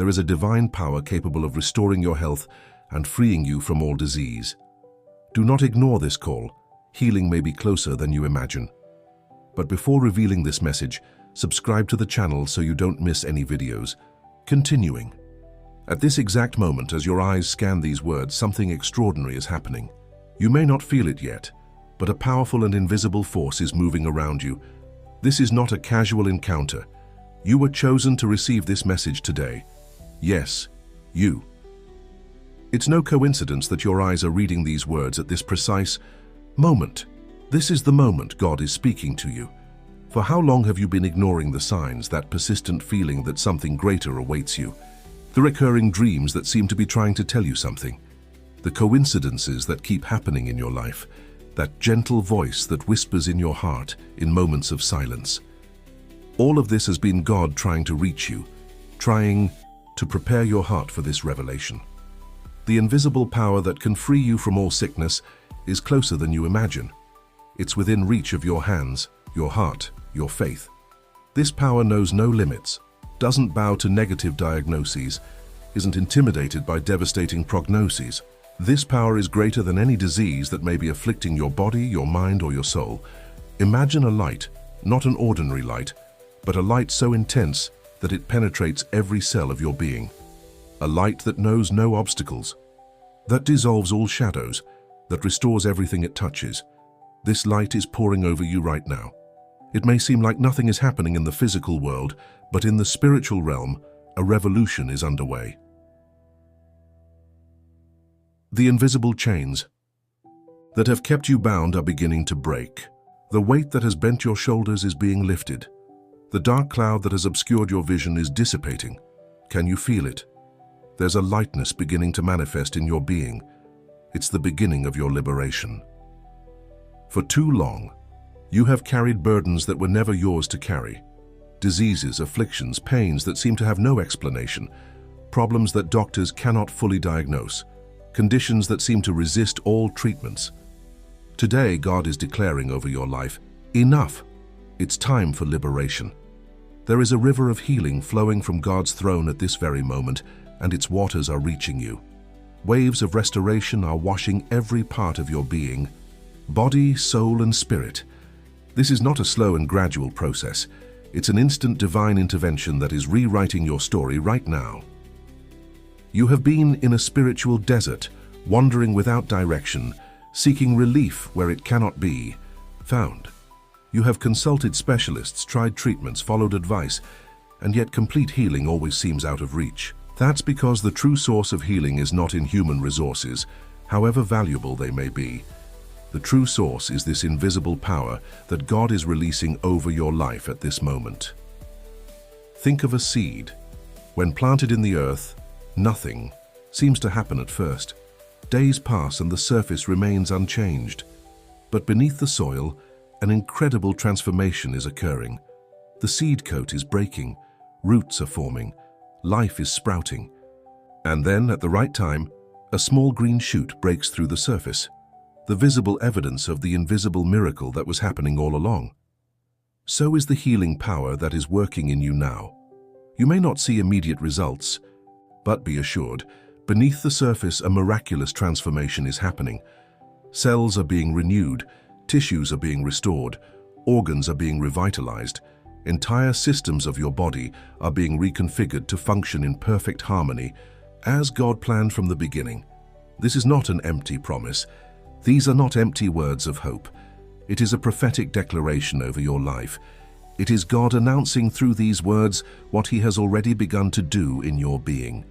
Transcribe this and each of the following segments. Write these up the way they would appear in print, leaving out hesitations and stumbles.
There is a divine power capable of restoring your health and freeing you from all disease. Do not ignore this call. Healing may be closer than you imagine. But before revealing this message, subscribe to the channel so you don't miss any videos. Continuing. At this exact moment, as your eyes scan these words, something extraordinary is happening. You may not feel it yet, but a powerful and invisible force is moving around you. This is not a casual encounter. You were chosen to receive this message today. Yes, you. It's no coincidence that your eyes are reading these words at this precise moment. This is the moment God is speaking to you. For how long have you been ignoring the signs, that persistent feeling that something greater awaits you? The recurring dreams that seem to be trying to tell you something? The coincidences that keep happening in your life? That gentle voice that whispers in your heart in moments of silence? All of this has been God trying to reach you, trying to prepare your heart for this revelation. The invisible power that can free you from all sickness is closer than you imagine. It's within reach of your hands, your heart, your faith. This power knows no limits, doesn't bow to negative diagnoses, isn't intimidated by devastating prognoses. This power is greater than any disease that may be afflicting your body, your mind, or your soul. Imagine a light, not an ordinary light, but a light so intense that it penetrates every cell of your being. A light that knows no obstacles, that dissolves all shadows, that restores everything it touches. This light is pouring over you right now. It may seem like nothing is happening in the physical world, but in the spiritual realm, a revolution is underway. The invisible chains that have kept you bound are beginning to break. The weight that has bent your shoulders is being lifted. The dark cloud that has obscured your vision is dissipating. Can you feel it? There's a lightness beginning to manifest in your being. It's the beginning of your liberation. For too long, you have carried burdens that were never yours to carry. Diseases, afflictions, pains that seem to have no explanation. Problems that doctors cannot fully diagnose. Conditions that seem to resist all treatments. Today, God is declaring over your life, enough. It's time for liberation. There is a river of healing flowing from God's throne at this very moment, and its waters are reaching you. Waves of restoration are washing every part of your being, body, soul, and spirit. This is not a slow and gradual process. It's an instant divine intervention that is rewriting your story right now. You have been in a spiritual desert, wandering without direction, seeking relief where it cannot be found. You have consulted specialists, tried treatments, followed advice, and yet complete healing always seems out of reach. That's because the true source of healing is not in human resources, however valuable they may be. The true source is this invisible power that God is releasing over your life at this moment. Think of a seed. When planted in the earth, nothing seems to happen at first. Days pass and the surface remains unchanged. But beneath the soil, an incredible transformation is occurring. The seed coat is breaking, roots are forming, life is sprouting. And then, at the right time, a small green shoot breaks through the surface, the visible evidence of the invisible miracle that was happening all along. So is the healing power that is working in you now. You may not see immediate results, but be assured, beneath the surface a miraculous transformation is happening. Cells are being renewed, tissues are being restored, organs are being revitalized, entire systems of your body are being reconfigured to function in perfect harmony, as God planned from the beginning. This is not an empty promise. These are not empty words of hope. It is a prophetic declaration over your life. It is God announcing through these words what He has already begun to do in your being.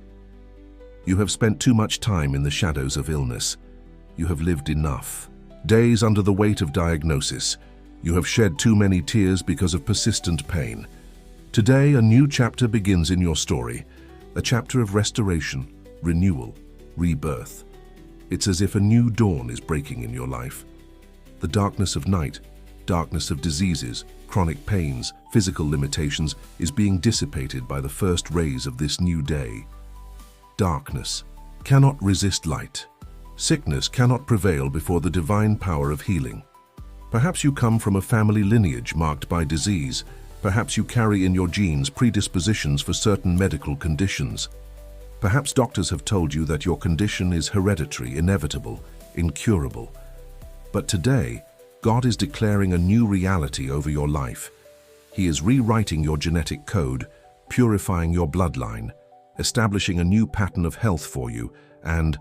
You have spent too much time in the shadows of illness. You have lived enough. Days under the weight of diagnosis. You have shed too many tears because of persistent pain. Today, a new chapter begins in your story, a chapter of restoration, renewal, rebirth. It's as if a new dawn is breaking in your life. The darkness of night, darkness of diseases, chronic pains, physical limitations is being dissipated by the first rays of this new day. Darkness cannot resist light. Sickness cannot prevail before the divine power of healing. Perhaps you come from a family lineage marked by disease, Perhaps you carry in your genes predispositions for certain medical conditions. Perhaps doctors have told you that your condition is hereditary, inevitable, incurable. But today, God is declaring a new reality over your life. He is rewriting your genetic code, purifying your bloodline, establishing a new pattern of health for you and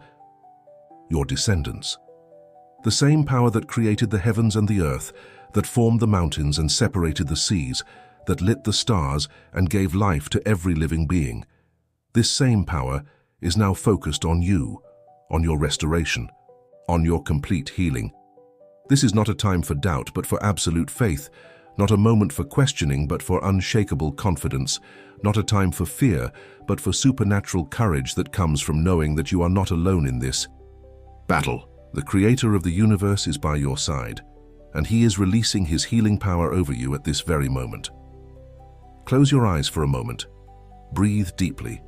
your descendants. The same power that created the heavens and the earth, that formed the mountains and separated the seas, that lit the stars and gave life to every living being. This same power is now focused on you, on your restoration, on your complete healing. This is not a time for doubt, but for absolute faith, not a moment for questioning, but for unshakable confidence, not a time for fear, but for supernatural courage that comes from knowing that you are not alone in this battle. The Creator of the universe is by your side, and He is releasing His healing power over you at this very moment. Close your eyes for a moment. Breathe deeply.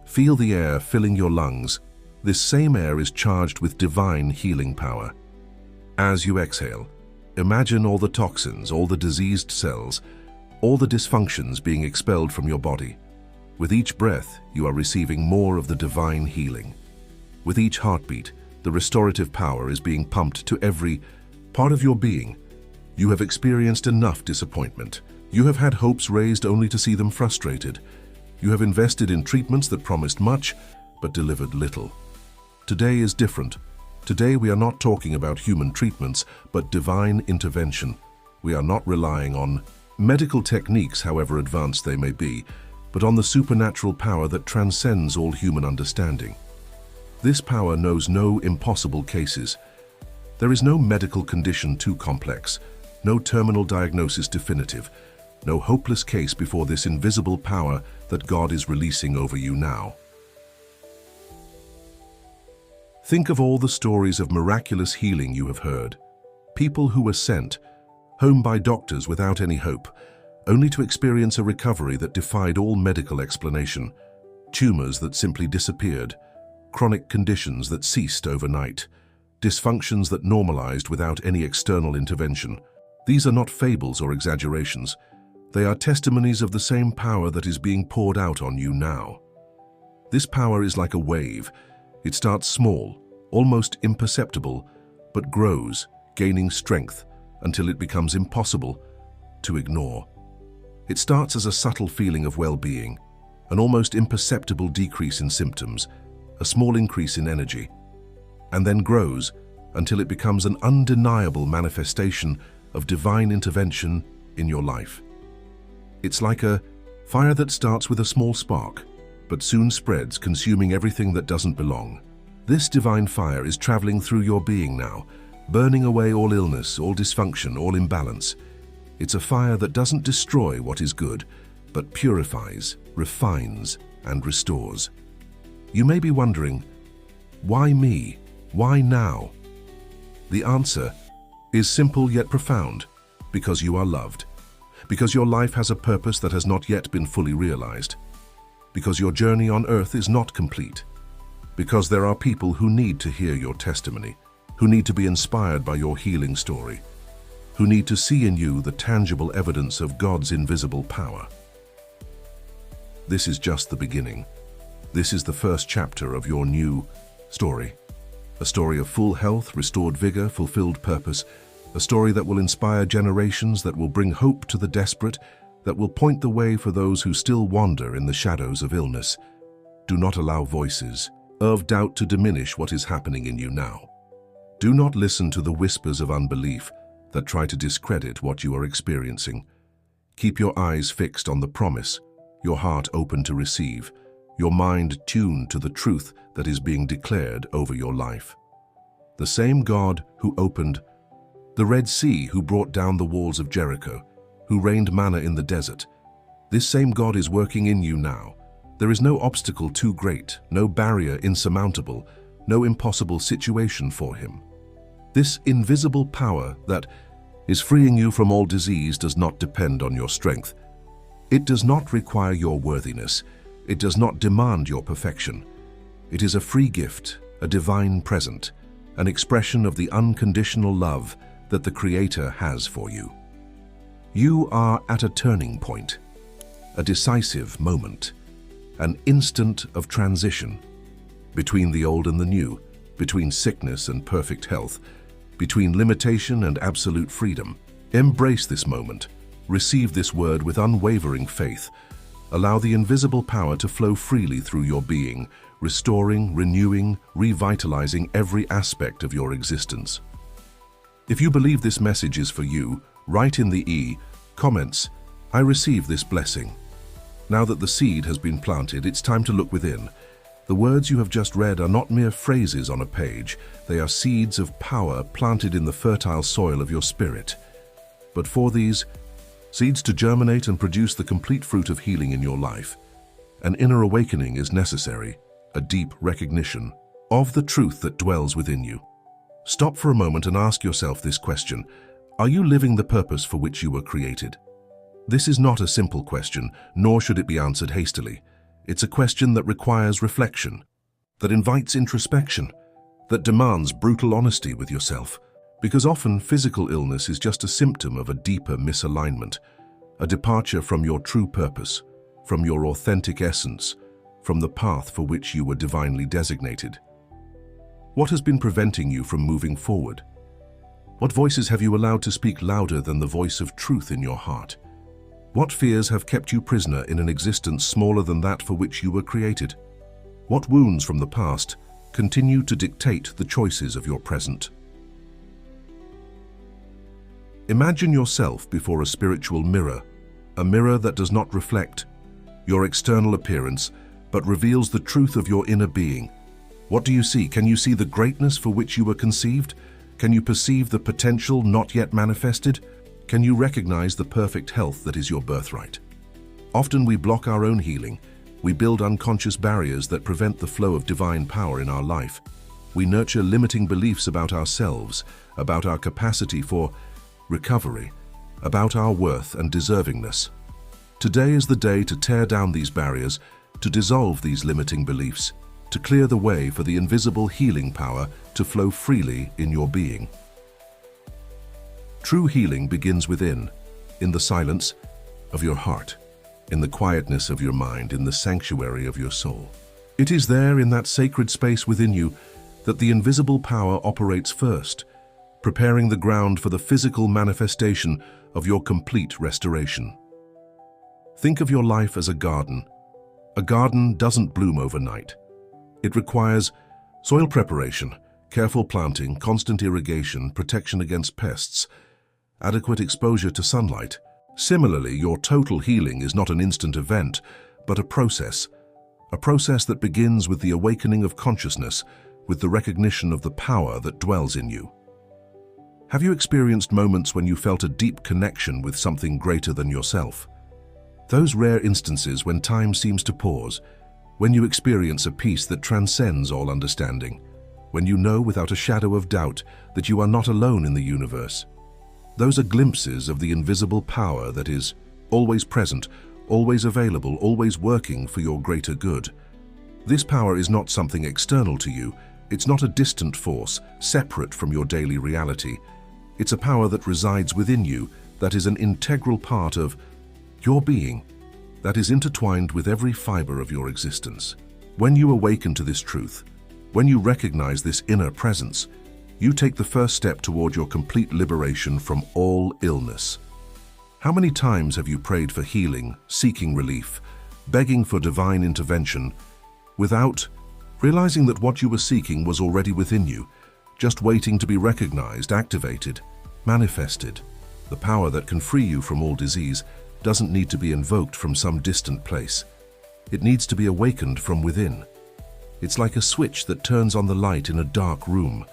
Feel the air filling your lungs. This same air is charged with divine healing power. As you exhale, imagine all the toxins, all the diseased cells, all the dysfunctions being expelled from your body. With each breath, you are receiving more of the divine healing. With each heartbeat, the restorative power is being pumped to every part of your being. You have experienced enough disappointment. You have had hopes raised only to see them frustrated. You have invested in treatments that promised much, but delivered little. Today is different. Today we are not talking about human treatments, but divine intervention. We are not relying on medical techniques, however advanced they may be, but on the supernatural power that transcends all human understanding. This power knows no impossible cases. There is no medical condition too complex, no terminal diagnosis definitive, no hopeless case before this invisible power that God is releasing over you now. Think of all the stories of miraculous healing you have heard. People who were sent home by doctors without any hope, only to experience a recovery that defied all medical explanation, tumors that simply disappeared, chronic conditions that ceased overnight, dysfunctions that normalized without any external intervention. These are not fables or exaggerations. They are testimonies of the same power that is being poured out on you now. This power is like a wave. It starts small, almost imperceptible, but grows, gaining strength until it becomes impossible to ignore. It starts as a subtle feeling of well-being, an almost imperceptible decrease in symptoms, a small increase in energy, and then grows until it becomes an undeniable manifestation of divine intervention in your life. It's like a fire that starts with a small spark, but soon spreads, consuming everything that doesn't belong. This divine fire is traveling through your being now, burning away all illness, all dysfunction, all imbalance. It's a fire that doesn't destroy what is good, but purifies, refines, and restores. You may be wondering, why me? Why now? The answer is simple yet profound: because you are loved. Because your life has a purpose that has not yet been fully realized. Because your journey on earth is not complete. Because there are people who need to hear your testimony, who need to be inspired by your healing story, who need to see in you the tangible evidence of God's invisible power. This is just the beginning. This is the first chapter of your new story. A story of full health, restored vigor, fulfilled purpose. A story that will inspire generations, that will bring hope to the desperate, that will point the way for those who still wander in the shadows of illness. Do not allow voices of doubt to diminish what is happening in you now. Do not listen to the whispers of unbelief that try to discredit what you are experiencing. Keep your eyes fixed on the promise, your heart open to receive, your mind tuned to the truth that is being declared over your life. The same God who opened the Red Sea, who brought down the walls of Jericho, who rained manna in the desert, this same God is working in you now. There is no obstacle too great, no barrier insurmountable, no impossible situation for Him. This invisible power that is freeing you from all disease does not depend on your strength. It does not require your worthiness. It does not demand your perfection. It is a free gift, a divine present, an expression of the unconditional love that the Creator has for you. You are at a turning point, a decisive moment, an instant of transition between the old and the new, between sickness and perfect health, between limitation and absolute freedom. Embrace this moment. Receive this word with unwavering faith. Allow the invisible power to flow freely through your being, restoring, renewing, revitalizing every aspect of your existence. If you believe this message is for you, write in the comments, "I receive this blessing." Now that the seed has been planted, it's time to look within. The words you have just read are not mere phrases on a page. They are seeds of power planted in the fertile soil of your spirit. But for these seeds to germinate and produce the complete fruit of healing in your life, an inner awakening is necessary, a deep recognition of the truth that dwells within you. Stop for a moment and ask yourself this question: are you living the purpose for which you were created? This is not a simple question, nor should it be answered hastily. It's a question that requires reflection, that invites introspection, that demands brutal honesty with yourself. Because often physical illness is just a symptom of a deeper misalignment, a departure from your true purpose, from your authentic essence, from the path for which you were divinely designated. What has been preventing you from moving forward? What voices have you allowed to speak louder than the voice of truth in your heart? What fears have kept you prisoner in an existence smaller than that for which you were created? What wounds from the past continue to dictate the choices of your present? Imagine yourself before a spiritual mirror, a mirror that does not reflect your external appearance, but reveals the truth of your inner being. What do you see? Can you see the greatness for which you were conceived? Can you perceive the potential not yet manifested? Can you recognize the perfect health that is your birthright? Often we block our own healing. We build unconscious barriers that prevent the flow of divine power in our life. We nurture limiting beliefs about ourselves, about our capacity for recovery, about our worth and deservingness. Today is the day to tear down these barriers, to dissolve these limiting beliefs, to clear the way for the invisible healing power to flow freely in your being. True healing begins within, in the silence of your heart, in the quietness of your mind, in the sanctuary of your soul. It is there, in that sacred space within you, that the invisible power operates first, preparing the ground for the physical manifestation of your complete restoration. Think of your life as a garden. A garden doesn't bloom overnight. It requires soil preparation, careful planting, constant irrigation, protection against pests, adequate exposure to sunlight. Similarly, your total healing is not an instant event, but a process that begins with the awakening of consciousness, with the recognition of the power that dwells in you. Have you experienced moments when you felt a deep connection with something greater than yourself? Those rare instances when time seems to pause, when you experience a peace that transcends all understanding, when you know without a shadow of doubt that you are not alone in the universe. Those are glimpses of the invisible power that is always present, always available, always working for your greater good. This power is not something external to you. It's not a distant force, separate from your daily reality. It's a power that resides within you, that is an integral part of your being, that is intertwined with every fiber of your existence. When you awaken to this truth, when you recognize this inner presence, you take the first step toward your complete liberation from all illness. How many times have you prayed for healing, seeking relief, begging for divine intervention, without realizing that what you were seeking was already within you, just waiting to be recognized, activated, manifested? The power that can free you from all disease doesn't need to be invoked from some distant place. It needs to be awakened from within. It's like a switch that turns on the light in a dark room.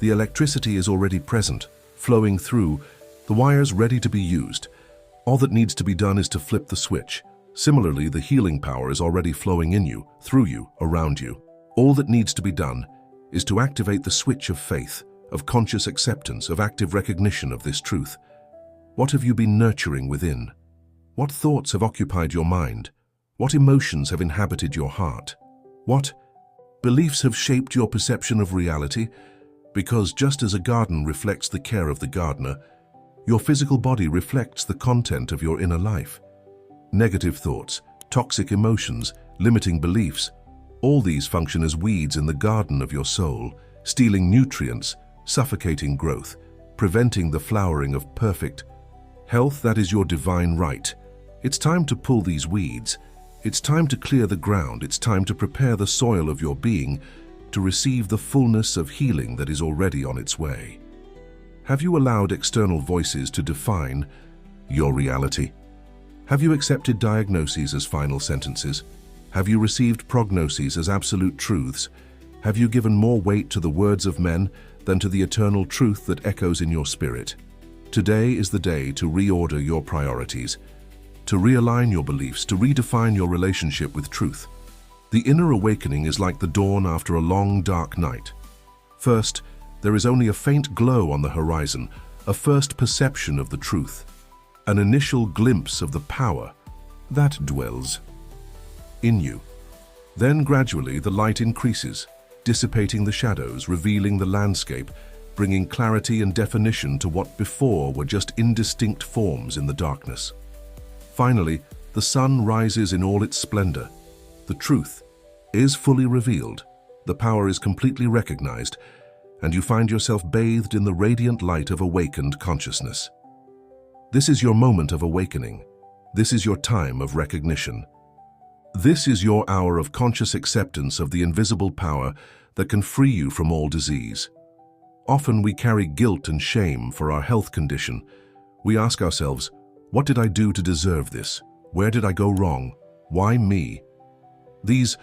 The electricity is already present, flowing through, the wires ready to be used. All that needs to be done is to flip the switch. Similarly, the healing power is already flowing in you, through you, around you. All that needs to be done is to activate the switch of faith, of conscious acceptance, of active recognition of this truth. What have you been nurturing within? What thoughts have occupied your mind? What emotions have inhabited your heart? What beliefs have shaped your perception of reality? Because just as a garden reflects the care of the gardener, Your physical body reflects the content of your inner life. Negative thoughts, toxic emotions, limiting beliefs, all these function as weeds in the garden of your soul, stealing nutrients, suffocating growth, preventing the flowering of perfect health that is your divine right. It's time to pull these weeds. It's time to clear the ground. It's time to prepare the soil of your being to receive the fullness of healing that is already on its way. Have you allowed external voices to define your reality? Have you accepted diagnoses as final sentences? Have you received prognoses as absolute truths? Have you given more weight to the words of men than to the eternal truth that echoes in your spirit? Today is the day to reorder your priorities, to realign your beliefs, to redefine your relationship with truth. The inner awakening is like the dawn after a long, dark night. First, there is only a faint glow on the horizon, a first perception of the truth, an initial glimpse of the power that dwells in you. Then gradually the light increases, dissipating the shadows, revealing the landscape, bringing clarity and definition to what before were just indistinct forms in the darkness. Finally, the sun rises in all its splendor. The truth is fully revealed, the power is completely recognized, and you find yourself bathed in the radiant light of awakened consciousness. This is your moment of awakening. This is your time of recognition. This is your hour of conscious acceptance of the invisible power that can free you from all disease. Often we carry guilt and shame for our health condition. We ask ourselves, what did I do to deserve this? Where did I go wrong? Why me? These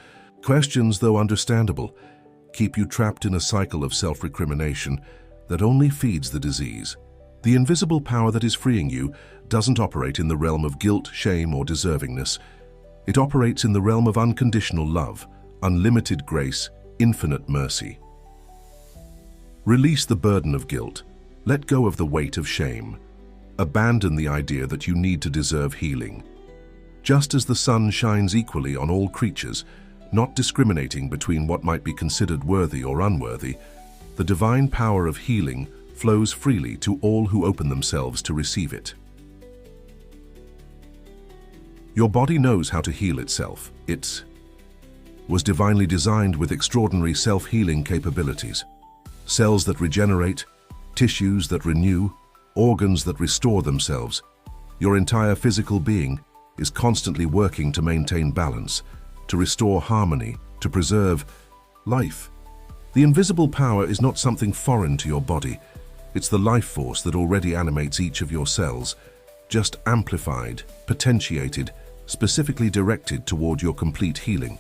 questions, though understandable, keep you trapped in a cycle of self-recrimination that only feeds the disease. The invisible power that is freeing you doesn't operate in the realm of guilt, shame, or deservingness. It operates in the realm of unconditional love, unlimited grace, infinite mercy. Release the burden of guilt. Let go of the weight of shame. Abandon the idea that you need to deserve healing. Just as the sun shines equally on all creatures, not discriminating between what might be considered worthy or unworthy, the divine power of healing flows freely to all who open themselves to receive it. Your body knows how to heal itself. It was divinely designed with extraordinary self-healing capabilities. Cells that regenerate, tissues that renew, organs that restore themselves. Your entire physical being is constantly working to maintain balance, to restore harmony, to preserve life. The invisible power is not something foreign to your body. It's the life force that already animates each of your cells, just amplified, potentiated, specifically directed toward your complete healing.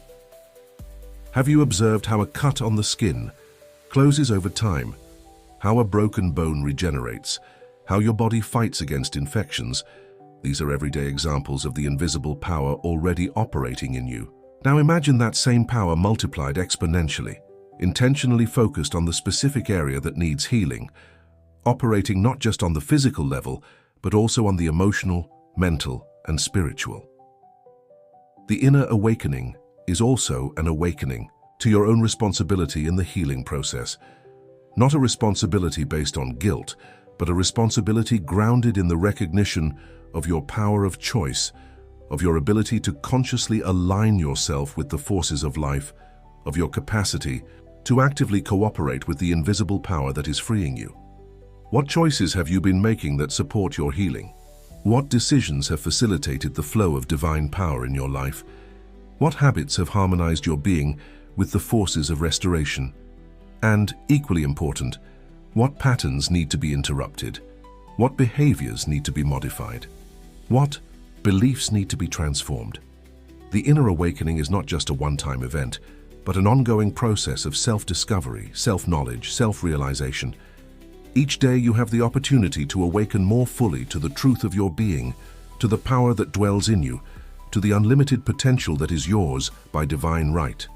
Have you observed how a cut on the skin closes over time, how a broken bone regenerates, how your body fights against infections? These are everyday examples of the invisible power already operating in you. Now imagine that same power multiplied exponentially, intentionally focused on the specific area that needs healing, operating not just on the physical level, but also on the emotional, mental, and spiritual. The inner awakening is also an awakening to your own responsibility in the healing process. Not a responsibility based on guilt, but a responsibility grounded in the recognition of your power of choice, of your ability to consciously align yourself with the forces of life, of your capacity to actively cooperate with the invisible power that is freeing you. What choices have you been making that support your healing? What decisions have facilitated the flow of divine power in your life? What habits have harmonized your being with the forces of restoration? And, equally important, what patterns need to be interrupted? What behaviors need to be modified? What beliefs need to be transformed? The inner awakening is not just a one-time event, but an ongoing process of self-discovery, self-knowledge, self-realization. Each day you have the opportunity to awaken more fully to the truth of your being, to the power that dwells in you, to the unlimited potential that is yours by divine right.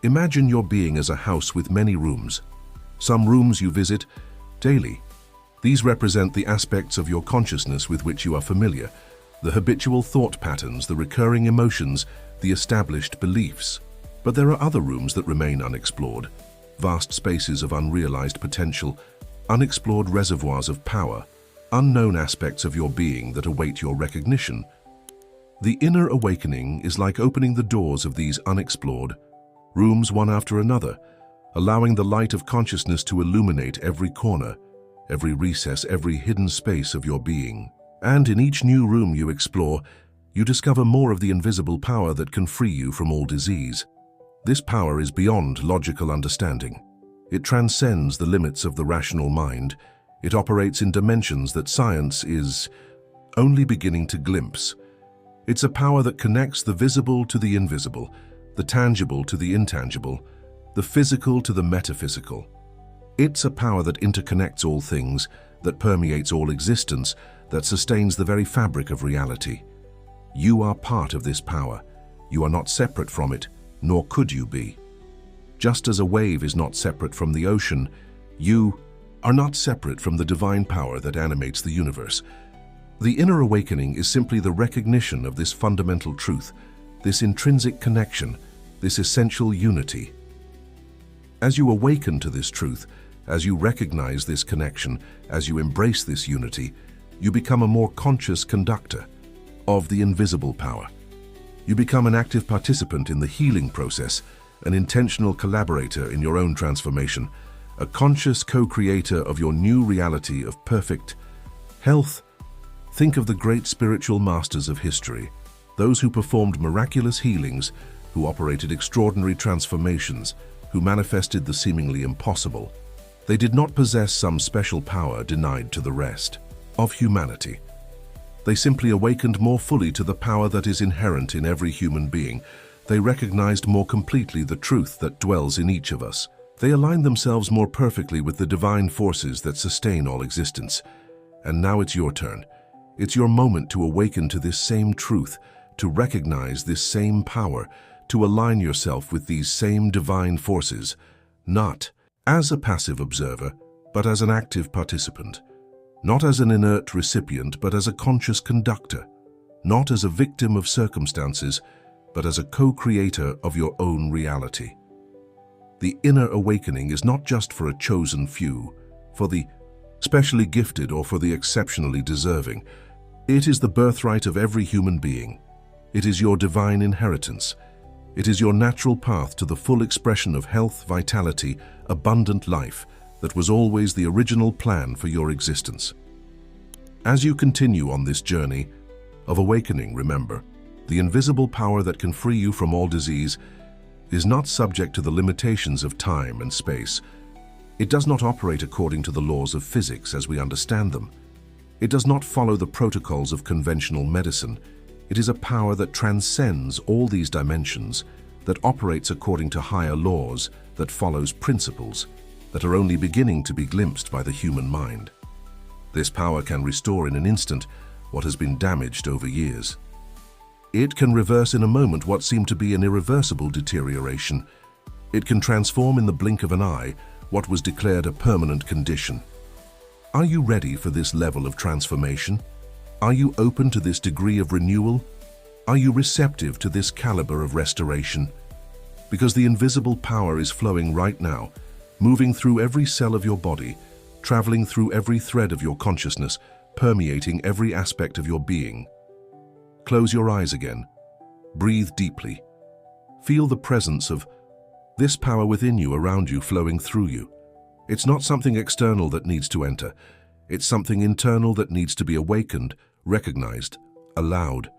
Imagine your being as a house with many rooms. Some rooms you visit daily. These represent the aspects of your consciousness with which you are familiar, the habitual thought patterns, the recurring emotions, the established beliefs. But there are other rooms that remain unexplored, vast spaces of unrealized potential, unexplored reservoirs of power, unknown aspects of your being that await your recognition. The inner awakening is like opening the doors of these unexplored rooms one after another, allowing the light of consciousness to illuminate every corner, every recess, every hidden space of your being. And in each new room you explore, you discover more of the invisible power that can free you from all disease. This power is beyond logical understanding. It transcends the limits of the rational mind. It operates in dimensions that science is only beginning to glimpse. It's a power that connects the visible to the invisible, the tangible to the intangible, the physical to the metaphysical. It's a power that interconnects all things, that permeates all existence, that sustains the very fabric of reality. You are part of this power. You are not separate from it, nor could you be. Just as a wave is not separate from the ocean, you are not separate from the divine power that animates the universe. The inner awakening is simply the recognition of this fundamental truth, this intrinsic connection, this essential unity. As you awaken to this truth, as you recognize this connection, as you embrace this unity, you become a more conscious conductor of the invisible power. You become an active participant in the healing process, an intentional collaborator in your own transformation, a conscious co-creator of your new reality of perfect health. Think of the great spiritual masters of history, those who performed miraculous healings, who operated extraordinary transformations, who manifested the seemingly impossible. They did not possess some special power denied to the rest of humanity. They simply awakened more fully to the power that is inherent in every human being. They recognized more completely the truth that dwells in each of us. They aligned themselves more perfectly with the divine forces that sustain all existence. And now it's your turn. It's your moment to awaken to this same truth, to recognize this same power, to align yourself with these same divine forces, not as a passive observer, but as an active participant. Not as an inert recipient, but as a conscious conductor. Not as a victim of circumstances, but as a co-creator of your own reality. The inner awakening is not just for a chosen few, for the specially gifted or for the exceptionally deserving. It is the birthright of every human being. It is your divine inheritance. It is your natural path to the full expression of health, vitality, abundant life that was always the original plan for your existence. As you continue on this journey of awakening, remember, the invisible power that can free you from all disease is not subject to the limitations of time and space. It does not operate according to the laws of physics as we understand them. It does not follow the protocols of conventional medicine. It is a power that transcends all these dimensions, that operates according to higher laws, that follows principles that are only beginning to be glimpsed by the human mind. This power can restore in an instant what has been damaged over years. It can reverse in a moment what seemed to be an irreversible deterioration. It can transform in the blink of an eye what was declared a permanent condition. Are you ready for this level of transformation? Are you open to this degree of renewal? Are you receptive to this caliber of restoration? Because the invisible power is flowing right now, moving through every cell of your body, traveling through every thread of your consciousness, permeating every aspect of your being. Close your eyes again. Breathe deeply. Feel the presence of this power within you, around you, flowing through you. It's not something external that needs to enter. It's something internal that needs to be awakened, recognized, allowed.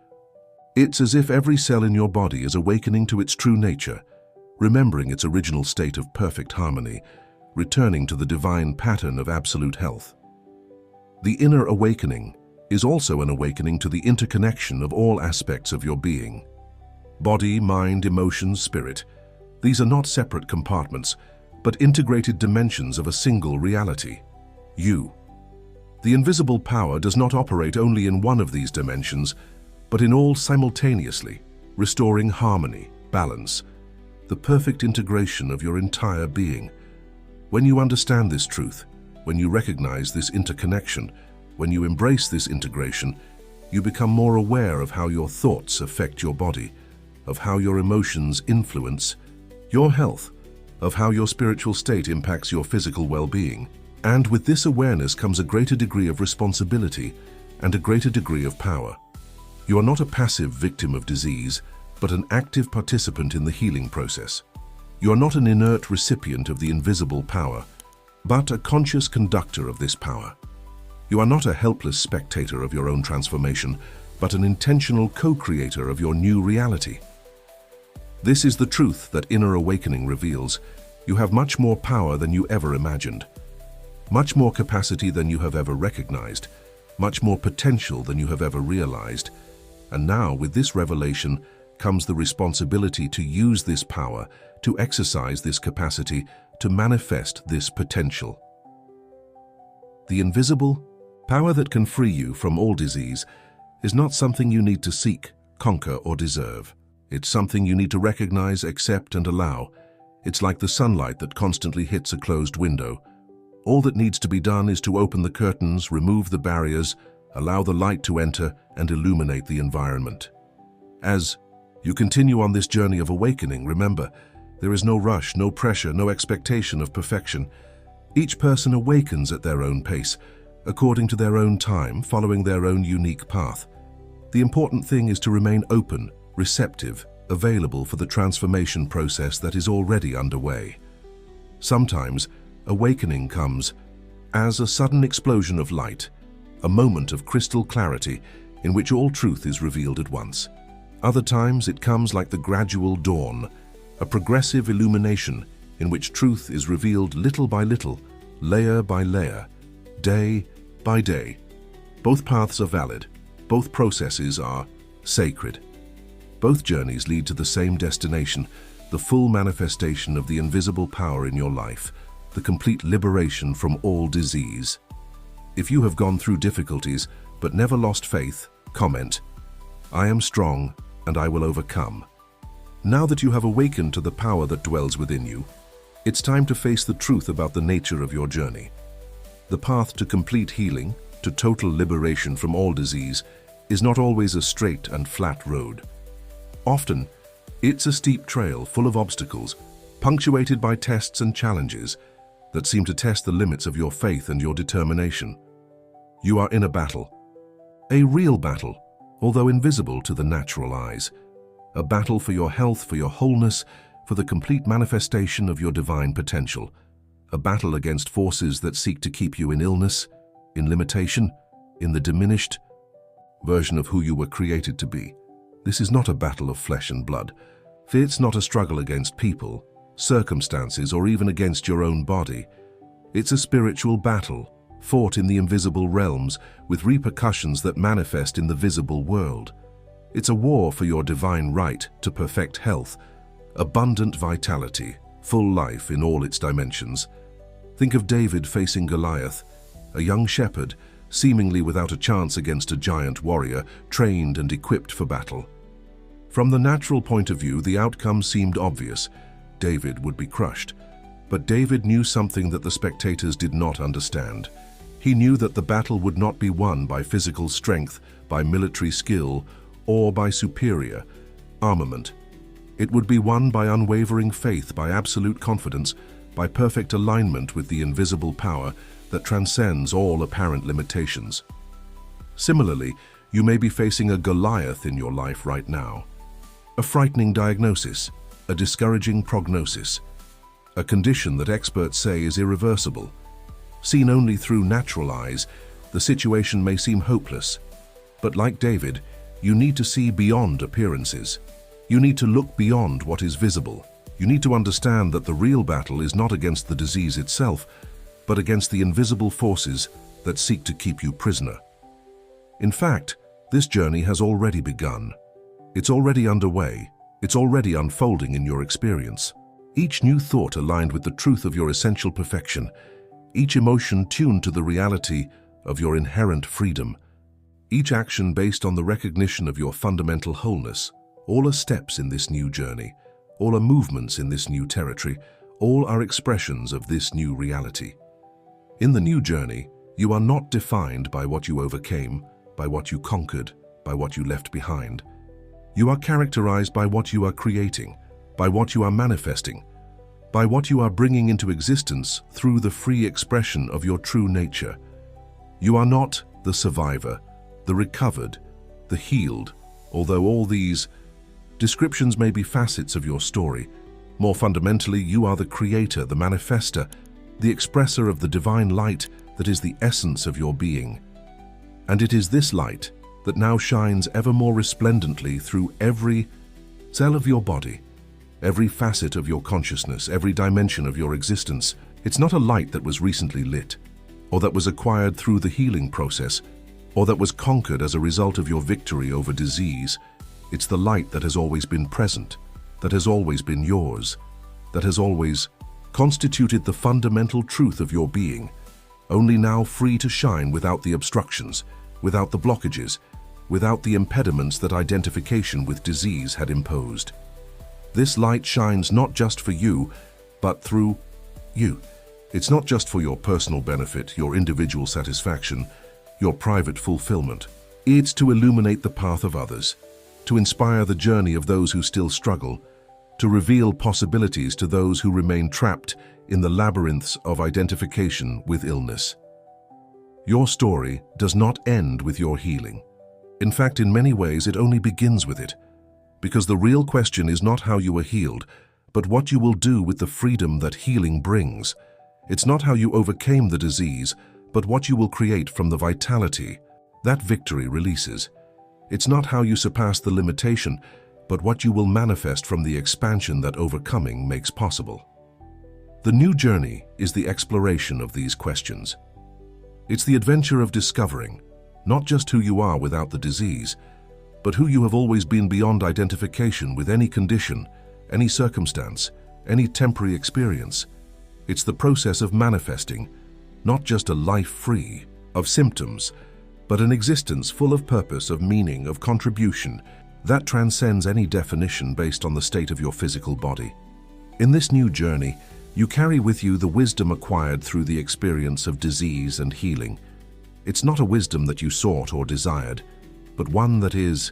It's as if every cell in your body is awakening to its true nature, remembering its original state of perfect harmony, returning to the divine pattern of absolute health. The inner awakening is also an awakening to the interconnection of all aspects of your being. Body, mind, emotions, spirit. These are not separate compartments, but integrated dimensions of a single reality, you. The invisible power does not operate only in one of these dimensions, but in all simultaneously, restoring harmony, balance, the perfect integration of your entire being. When you understand this truth, when you recognize this interconnection, when you embrace this integration, you become more aware of how your thoughts affect your body, of how your emotions influence your health, of how your spiritual state impacts your physical well-being. And with this awareness comes a greater degree of responsibility and a greater degree of power. You are not a passive victim of disease, but an active participant in the healing process. You are not an inert recipient of the invisible power, but a conscious conductor of this power. You are not a helpless spectator of your own transformation, but an intentional co-creator of your new reality. This is the truth that Inner Awakening reveals. You have much more power than you ever imagined, much more capacity than you have ever recognized, much more potential than you have ever realized. And now, with this revelation, comes the responsibility to use this power, to exercise this capacity, to manifest this potential. The invisible power that can free you from all disease is not something you need to seek, conquer, or deserve. It's something you need to recognize, accept, and allow. It's like the sunlight that constantly hits a closed window. All that needs to be done is to open the curtains, remove the barriers, allow the light to enter, and illuminate the environment. As you continue on this journey of awakening, remember, there is no rush, no pressure, no expectation of perfection. Each person awakens at their own pace, according to their own time, following their own unique path. The important thing is to remain open, receptive, available for the transformation process that is already underway. Sometimes, awakening comes as a sudden explosion of light, a moment of crystal clarity in which all truth is revealed at once. Other times, it comes like the gradual dawn, a progressive illumination in which truth is revealed little by little, layer by layer, day by day. Both paths are valid. Both processes are sacred. Both journeys lead to the same destination, the full manifestation of the invisible power in your life, the complete liberation from all disease. If you have gone through difficulties but never lost faith, comment, "I am strong and I will overcome." Now that you have awakened to the power that dwells within you, it's time to face the truth about the nature of your journey. The path to complete healing, to total liberation from all disease, is not always a straight and flat road. Often, it's a steep trail full of obstacles, punctuated by tests and challenges that seem to test the limits of your faith and your determination. You are in a battle. A real battle, although invisible to the natural eyes. A battle for your health, for your wholeness, for the complete manifestation of your divine potential. A battle against forces that seek to keep you in illness, in limitation, in the diminished version of who you were created to be. This is not a battle of flesh and blood. It's not a struggle against people, circumstances, or even against your own body. It's a spiritual battle, fought in the invisible realms, with repercussions that manifest in the visible world. It's a war for your divine right to perfect health, abundant vitality, full life in all its dimensions. Think of David facing Goliath, a young shepherd, seemingly without a chance against a giant warrior, trained and equipped for battle. From the natural point of view, the outcome seemed obvious. David would be crushed. But David knew something that the spectators did not understand. He knew that the battle would not be won by physical strength, by military skill, or by superior armament. It would be won by unwavering faith, by absolute confidence, by perfect alignment with the invisible power that transcends all apparent limitations. Similarly, you may be facing a Goliath in your life right now. A frightening diagnosis, a discouraging prognosis, a condition that experts say is irreversible. Seen only through natural eyes, the situation may seem hopeless. But like David, you need to see beyond appearances. You need to look beyond what is visible. You need to understand that the real battle is not against the disease itself, but against the invisible forces that seek to keep you prisoner. In fact, this journey has already begun. It's already underway. It's already unfolding in your experience. Each new thought aligned with the truth of your essential perfection, each emotion tuned to the reality of your inherent freedom, each action based on the recognition of your fundamental wholeness, all are steps in this new journey, all are movements in this new territory, all are expressions of this new reality. In the new journey, you are not defined by what you overcame, by what you conquered, by what you left behind. You are characterized by what you are creating, by what you are manifesting, by what you are bringing into existence through the free expression of your true nature. You are not the survivor, the recovered, the healed, although all these descriptions may be facets of your story. More fundamentally, you are the creator, the manifester, the expresser of the divine light that is the essence of your being. And it is this light that now shines ever more resplendently through every cell of your body, every facet of your consciousness, every dimension of your existence. It's not a light that was recently lit, or that was acquired through the healing process, or that was conquered as a result of your victory over disease. It's the light that has always been present, that has always been yours, that has always constituted the fundamental truth of your being, only now free to shine without the obstructions, without the blockages, without the impediments that identification with disease had imposed. This light shines not just for you, but through you. It's not just for your personal benefit, your individual satisfaction, your private fulfillment. It's to illuminate the path of others, to inspire the journey of those who still struggle, to reveal possibilities to those who remain trapped in the labyrinths of identification with illness. Your story does not end with your healing. In fact, in many ways, it only begins with it, because the real question is not how you were healed, but what you will do with the freedom that healing brings. It's not how you overcame the disease, but what you will create from the vitality that victory releases. It's not how you surpass the limitation, but what you will manifest from the expansion that overcoming makes possible. The new journey is the exploration of these questions. It's the adventure of discovering not just who you are without the disease, but who you have always been beyond identification with any condition, any circumstance, any temporary experience. It's the process of manifesting not just a life free of symptoms, but an existence full of purpose, of meaning, of contribution that transcends any definition based on the state of your physical body. In this new journey, you carry with you the wisdom acquired through the experience of disease and healing. It's not a wisdom that you sought or desired, but one that is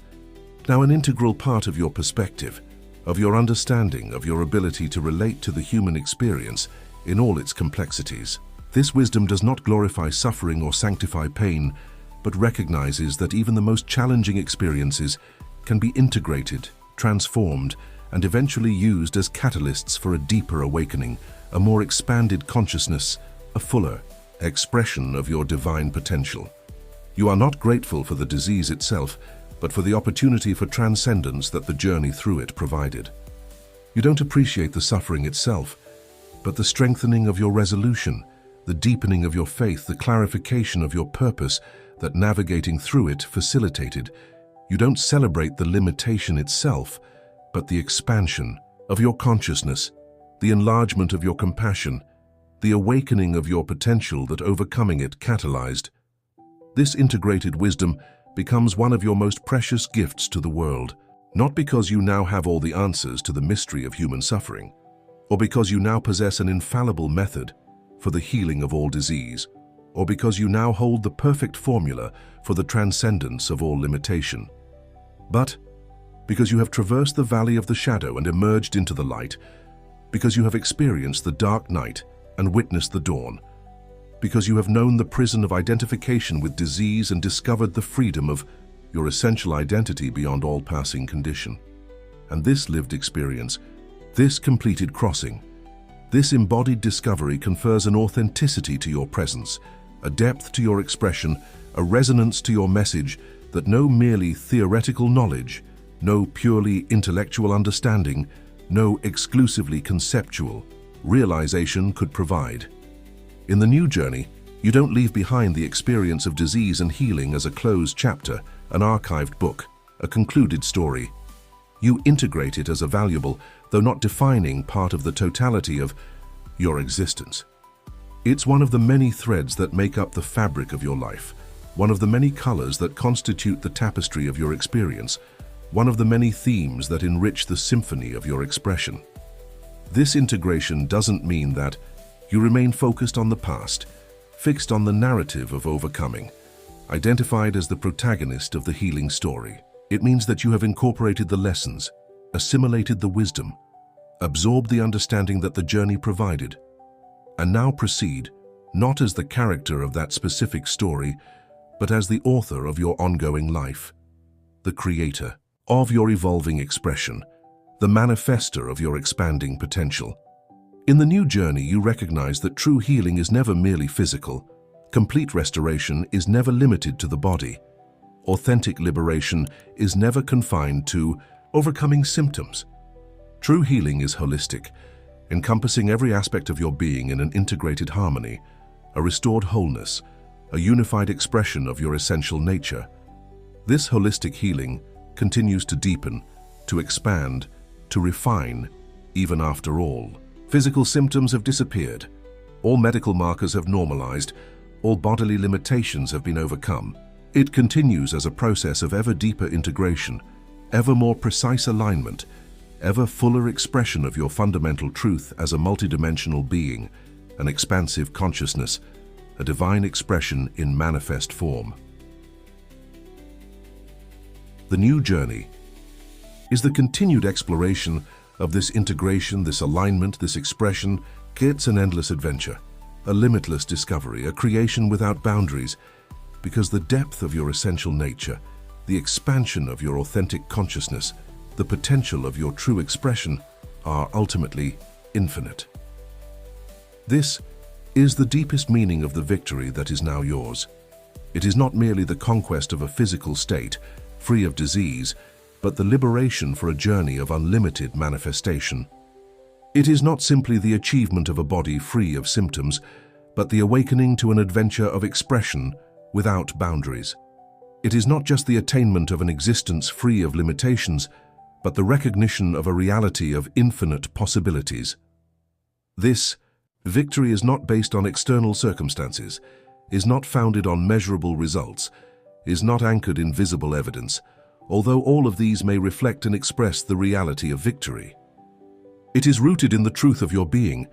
now an integral part of your perspective, of your understanding, of your ability to relate to the human experience in all its complexities. This wisdom does not glorify suffering or sanctify pain, but recognizes that even the most challenging experiences can be integrated, transformed, and eventually used as catalysts for a deeper awakening, a more expanded consciousness, a fuller expression of your divine potential. You are not grateful for the disease itself, but for the opportunity for transcendence that the journey through it provided. You don't appreciate the suffering itself, but the strengthening of your resolution, the deepening of your faith, the clarification of your purpose that navigating through it facilitated. You don't celebrate the limitation itself, but the expansion of your consciousness, the enlargement of your compassion, the awakening of your potential that overcoming it catalyzed. This integrated wisdom becomes one of your most precious gifts to the world, not because you now have all the answers to the mystery of human suffering, or because you now possess an infallible method for the healing of all disease, or because you now hold the perfect formula for the transcendence of all limitation, but because you have traversed the valley of the shadow and emerged into the light, because you have experienced the dark night and witnessed the dawn, because you have known the prison of identification with disease and discovered the freedom of your essential identity beyond all passing condition. And this lived experience, this completed crossing, this embodied discovery confers an authenticity to your presence, a depth to your expression, a resonance to your message that no merely theoretical knowledge, no purely intellectual understanding, no exclusively conceptual realization could provide. In the new journey, you don't leave behind the experience of disease and healing as a closed chapter, an archived book, a concluded story. You integrate it as a valuable, though not defining, part of the totality of your existence. It's one of the many threads that make up the fabric of your life, one of the many colors that constitute the tapestry of your experience, one of the many themes that enrich the symphony of your expression. This integration doesn't mean that you remain focused on the past, fixed on the narrative of overcoming, identified as the protagonist of the healing story. It means that you have incorporated the lessons, assimilated the wisdom, Absorb the understanding that the journey provided, and now proceed, not as the character of that specific story, but as the author of your ongoing life, the creator of your evolving expression, the manifester of your expanding potential. In the new journey, you recognize that true healing is never merely physical. Complete restoration is never limited to the body. Authentic liberation is never confined to overcoming symptoms. True healing is holistic, encompassing every aspect of your being in an integrated harmony, a restored wholeness, a unified expression of your essential nature. This holistic healing continues to deepen, to expand, to refine, even after all physical symptoms have disappeared, all medical markers have normalized, all bodily limitations have been overcome. It continues as a process of ever deeper integration, ever more precise alignment, ever fuller expression of your fundamental truth as a multidimensional being, an expansive consciousness, a divine expression in manifest form. The new journey is the continued exploration of this integration, this alignment, this expression. It's an endless adventure, a limitless discovery, a creation without boundaries, because the depth of your essential nature, the expansion of your authentic consciousness, the potential of your true expression are ultimately infinite. This is the deepest meaning of the victory that is now yours. It is not merely the conquest of a physical state, free of disease, but the liberation for a journey of unlimited manifestation. It is not simply the achievement of a body free of symptoms, but the awakening to an adventure of expression without boundaries. It is not just the attainment of an existence free of limitations, but the recognition of a reality of infinite possibilities. This victory is not based on external circumstances, is not founded on measurable results, is not anchored in visible evidence, although all of these may reflect and express the reality of victory. It is rooted in the truth of your being,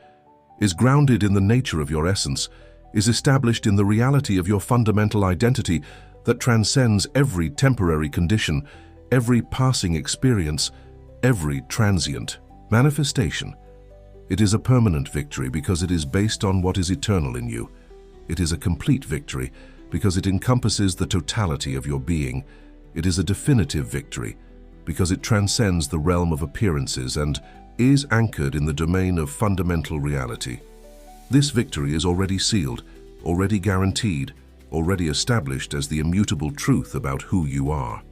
is grounded in the nature of your essence, is established in the reality of your fundamental identity that transcends every temporary condition, every passing experience, every transient manifestation. It is a permanent victory because it is based on what is eternal in you. It is a complete victory because it encompasses the totality of your being. It is a definitive victory because it transcends the realm of appearances and is anchored in the domain of fundamental reality. This victory is already sealed, already guaranteed, already established as the immutable truth about who you are.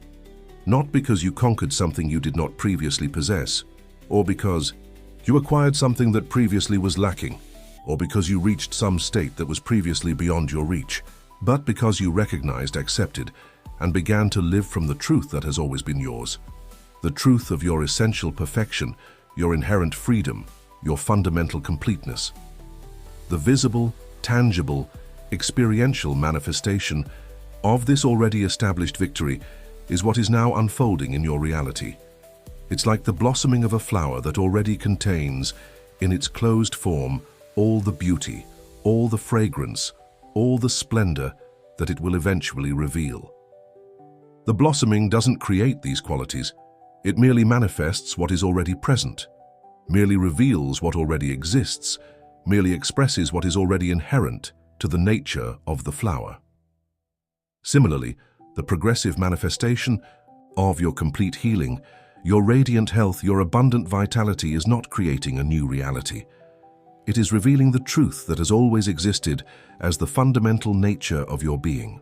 Not because you conquered something you did not previously possess, or because you acquired something that previously was lacking, or because you reached some state that was previously beyond your reach, but because you recognized, accepted, and began to live from the truth that has always been yours. The truth of your essential perfection, your inherent freedom, your fundamental completeness. The visible, tangible, experiential manifestation of this already established victory is what is now unfolding in your reality. It's like the blossoming of a flower that already contains, in its closed form, all the beauty, all the fragrance, all the splendor that it will eventually reveal. The blossoming doesn't create these qualities. It merely manifests what is already present, merely reveals what already exists, merely expresses what is already inherent to the nature of the flower. Similarly, the progressive manifestation of your complete healing, your radiant health, your abundant vitality is not creating a new reality. It is revealing the truth that has always existed as the fundamental nature of your being.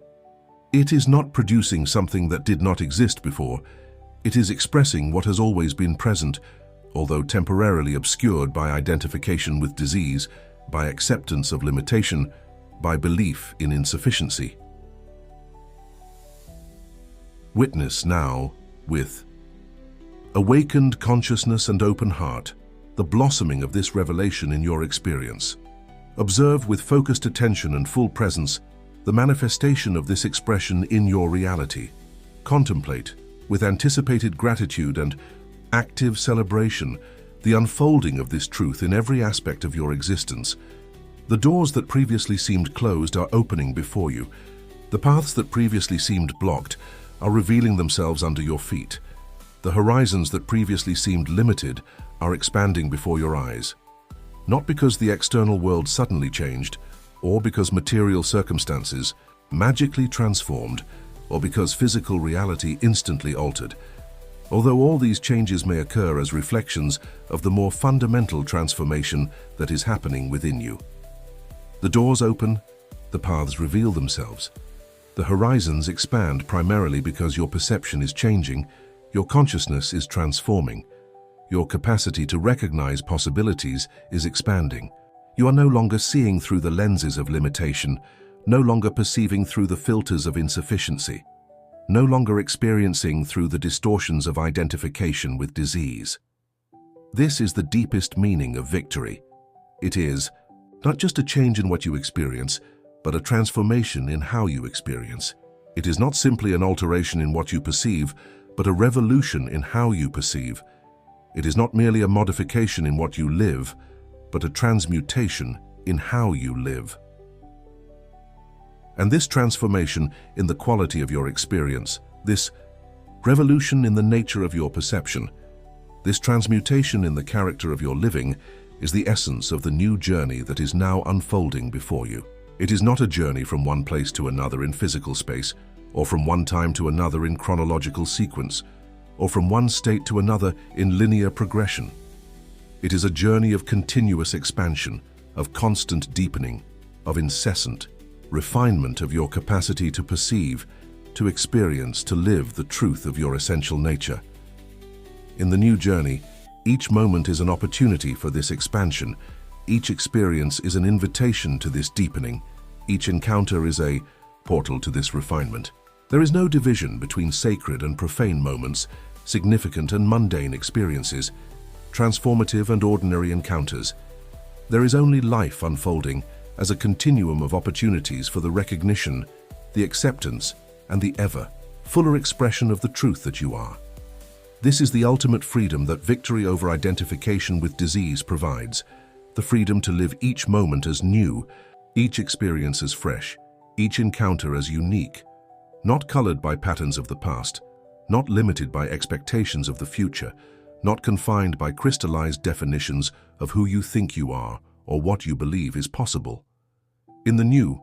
It is not producing something that did not exist before. It is expressing what has always been present, although temporarily obscured by identification with disease, by acceptance of limitation, by belief in insufficiency. Witness now, with awakened consciousness and open heart, the blossoming of this revelation in your experience. Observe with focused attention and full presence the manifestation of this expression in your reality. Contemplate, with anticipated gratitude and active celebration, the unfolding of this truth in every aspect of your existence. The doors that previously seemed closed are opening before you. The paths that previously seemed blocked are revealing themselves under your feet. The horizons that previously seemed limited are expanding before your eyes. Not because the external world suddenly changed, or because material circumstances magically transformed, or because physical reality instantly altered, although all these changes may occur as reflections of the more fundamental transformation that is happening within you. The doors open, the paths reveal themselves. The horizons expand primarily because your perception is changing, your consciousness is transforming. Your capacity to recognize possibilities is expanding. You are no longer seeing through the lenses of limitation, no longer perceiving through the filters of insufficiency, no longer experiencing through the distortions of identification with disease. This is the deepest meaning of victory. It is not just a change in what you experience, but a transformation in how you experience. It is not simply an alteration in what you perceive, but a revolution in how you perceive. It is not merely a modification in what you live, but a transmutation in how you live. And this transformation in the quality of your experience, this revolution in the nature of your perception, this transmutation in the character of your living, is the essence of the new journey that is now unfolding before you. It is not a journey from one place to another in physical space, or from one time to another in chronological sequence, or from one state to another in linear progression. It is a journey of continuous expansion, of constant deepening, of incessant refinement of your capacity to perceive, to experience, to live the truth of your essential nature. In the new journey, each moment is an opportunity for this expansion. Each experience is an invitation to this deepening. Each encounter is a portal to this refinement. There is no division between sacred and profane moments, significant and mundane experiences, transformative and ordinary encounters. There is only life unfolding as a continuum of opportunities for the recognition, the acceptance, and the ever fuller expression of the truth that you are. This is the ultimate freedom that victory over identification with disease provides, the freedom to live each moment as new, each experience as fresh, each encounter as unique, not colored by patterns of the past, not limited by expectations of the future, not confined by crystallized definitions of who you think you are or what you believe is possible. In the new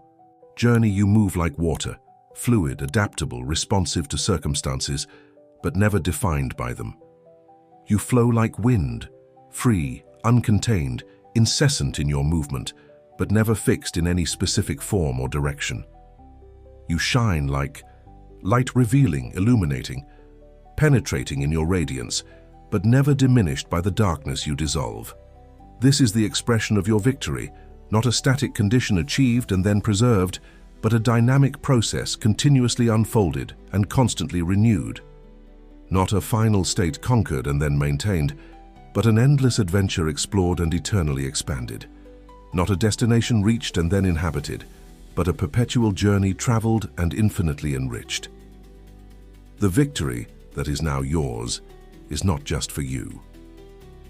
journey, you move like water, fluid, adaptable, responsive to circumstances, but never defined by them. You flow like wind, free, uncontained, incessant in your movement, but never fixed in any specific form or direction. You shine like light, revealing, illuminating, penetrating in your radiance, but never diminished by the darkness you dissolve. This is the expression of your victory, not a static condition achieved and then preserved, but a dynamic process continuously unfolded and constantly renewed. Not a final state conquered and then maintained, but an endless adventure explored and eternally expanded. Not a destination reached and then inhabited, but a perpetual journey traveled and infinitely enriched. The victory that is now yours is not just for you.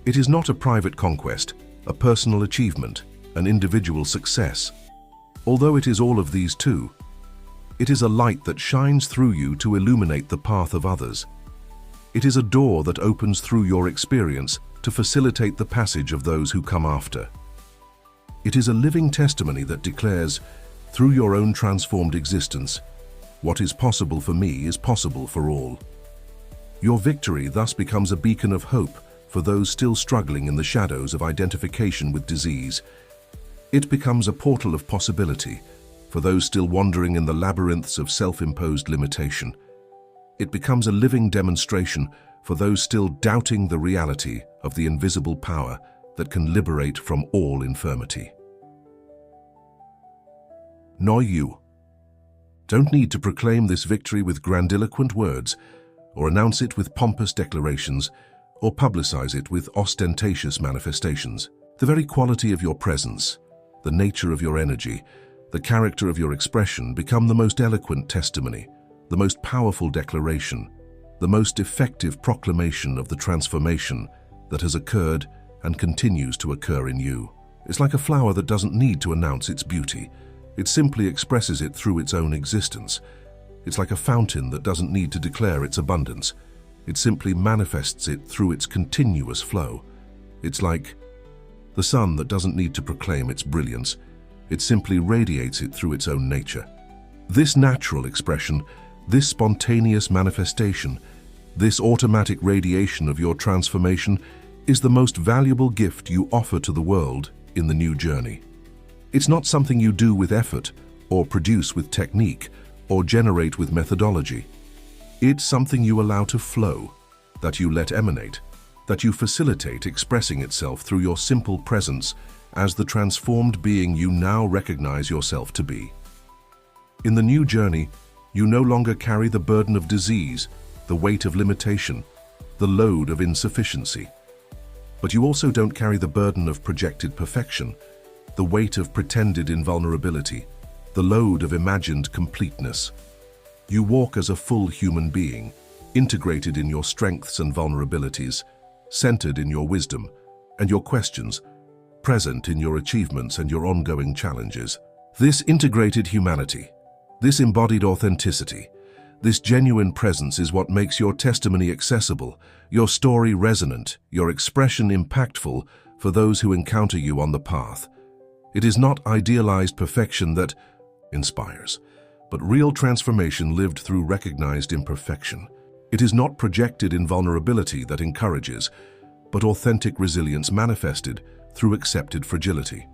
It is not a private conquest, a personal achievement, an individual success. Although it is all of these too, it is a light that shines through you to illuminate the path of others. It is a door that opens through your experience to facilitate the passage of those who come after. It is a living testimony that declares, through your own transformed existence, what is possible for me is possible for all. Your victory thus becomes a beacon of hope for those still struggling in the shadows of identification with disease. It becomes a portal of possibility for those still wandering in the labyrinths of self-imposed limitation. It becomes a living demonstration for those still doubting the reality of the invisible power that can liberate from all infirmity. Nor you don't need to proclaim this victory with grandiloquent words, or announce it with pompous declarations, or publicize it with ostentatious manifestations. The very quality of your presence, the nature of your energy, the character of your expression become the most eloquent testimony, the most powerful declaration, the most effective proclamation of the transformation that has occurred and continues to occur in you. It's like a flower that doesn't need to announce its beauty. It simply expresses it through its own existence. It's like a fountain that doesn't need to declare its abundance. It simply manifests it through its continuous flow. It's like the sun that doesn't need to proclaim its brilliance. It simply radiates it through its own nature. This natural expression, this spontaneous manifestation, this automatic radiation of your transformation is the most valuable gift you offer to the world in the new journey. It's not something you do with effort, or produce with technique, or generate with methodology. It's something you allow to flow, that you let emanate, that you facilitate expressing itself through your simple presence as the transformed being you now recognize yourself to be. In the new journey, you no longer carry the burden of disease, the weight of limitation, the load of insufficiency. But you also don't carry the burden of projected perfection, the weight of pretended invulnerability, the load of imagined completeness. You walk as a full human being, integrated in your strengths and vulnerabilities, centered in your wisdom and your questions, present in your achievements and your ongoing challenges. This integrated humanity, this embodied authenticity, this genuine presence is what makes your testimony accessible, your story resonant, your expression impactful for those who encounter you on the path. It is not idealized perfection that inspires, but real transformation lived through recognized imperfection. It is not projected invulnerability that encourages, but authentic resilience manifested through accepted fragility.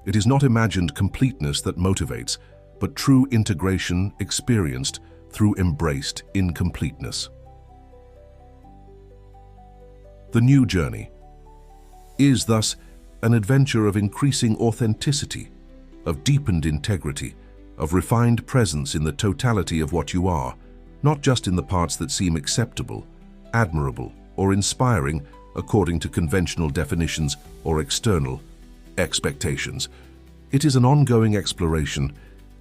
It is not imagined completeness that motivates, but true integration experienced through embraced incompleteness. The new journey is thus an adventure of increasing authenticity, of deepened integrity, of refined presence in the totality of what you are, not just in the parts that seem acceptable, admirable, or inspiring according to conventional definitions or external expectations. It is an ongoing exploration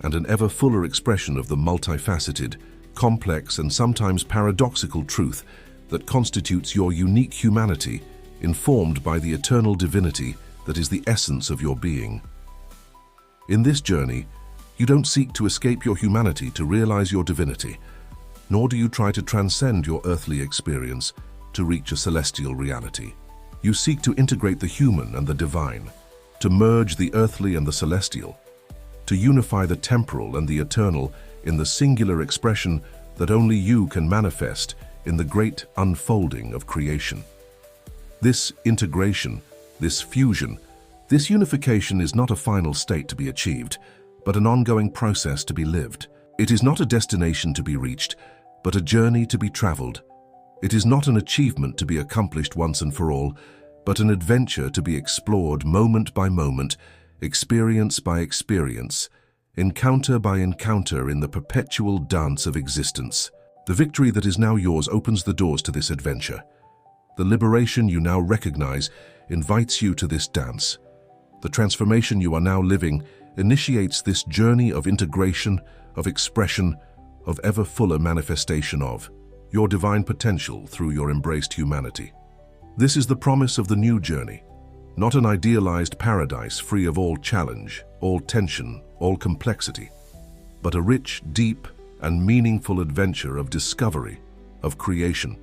and an ever fuller expression of the multifaceted, complex, and sometimes paradoxical truth that constitutes your unique humanity, informed by the eternal divinity that is the essence of your being. In this journey, you don't seek to escape your humanity to realize your divinity, nor do you try to transcend your earthly experience to reach a celestial reality. You seek to integrate the human and the divine, to merge the earthly and the celestial, to unify the temporal and the eternal in the singular expression that only you can manifest in the great unfolding of creation. This integration, this fusion, this unification is not a final state to be achieved, but an ongoing process to be lived. It is not a destination to be reached, but a journey to be traveled. It is not an achievement to be accomplished once and for all, but an adventure to be explored moment by moment, experience by experience, encounter by encounter in the perpetual dance of existence. The victory that is now yours opens the doors to this adventure. The liberation you now recognize invites you to this dance. The transformation you are now living initiates this journey of integration, of expression, of ever fuller manifestation of your divine potential through your embraced humanity. This is the promise of the new journey, not an idealized paradise free of all challenge, all tension, all complexity, but a rich, deep, and meaningful adventure of discovery, of creation,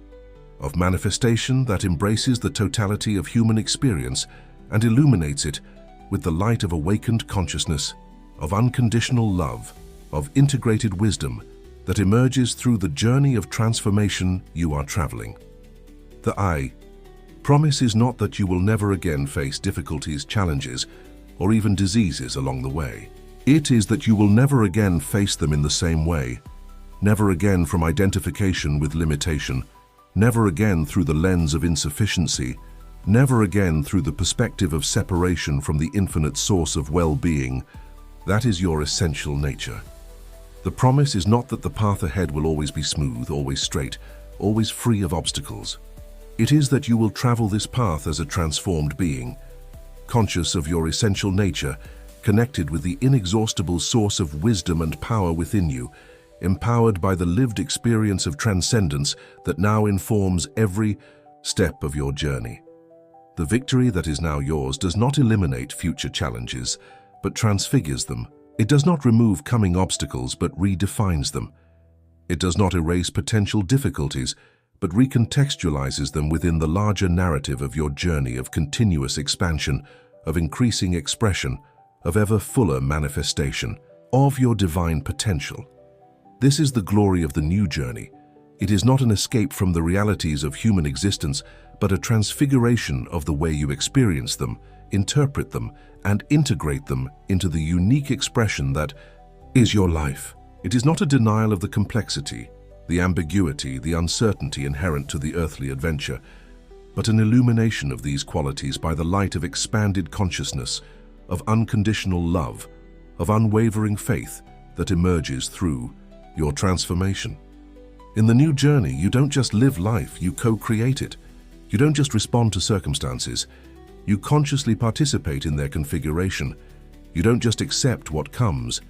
of manifestation that embraces the totality of human experience and illuminates it with the light of awakened consciousness, of unconditional love, of integrated wisdom that emerges through the journey of transformation you are traveling. The I promise is not that you will never again face difficulties, challenges, or even diseases along the way. It is that you will never again face them in the same way, never again from identification with limitation, never again through the lens of insufficiency, never again through the perspective of separation from the infinite source of well-being. That is your essential nature. The promise is not that the path ahead will always be smooth, always straight, always free of obstacles. It is that you will travel this path as a transformed being, conscious of your essential nature, connected with the inexhaustible source of wisdom and power within you, empowered by the lived experience of transcendence that now informs every step of your journey. The victory that is now yours does not eliminate future challenges, but transfigures them. It does not remove coming obstacles, but redefines them. It does not erase potential difficulties, but recontextualizes them within the larger narrative of your journey of continuous expansion, of increasing expression, of ever fuller manifestation, of your divine potential. This is the glory of the new journey. It is not an escape from the realities of human existence, but a transfiguration of the way you experience them, interpret them, and integrate them into the unique expression that is your life. It is not a denial of the complexity, the ambiguity, the uncertainty inherent to the earthly adventure, but an illumination of these qualities by the light of expanded consciousness, of unconditional love, of unwavering faith that emerges through your transformation. In the new journey, you don't just live life, you co-create it. You don't just respond to circumstances, you consciously participate in their configuration. You don't just accept what comes,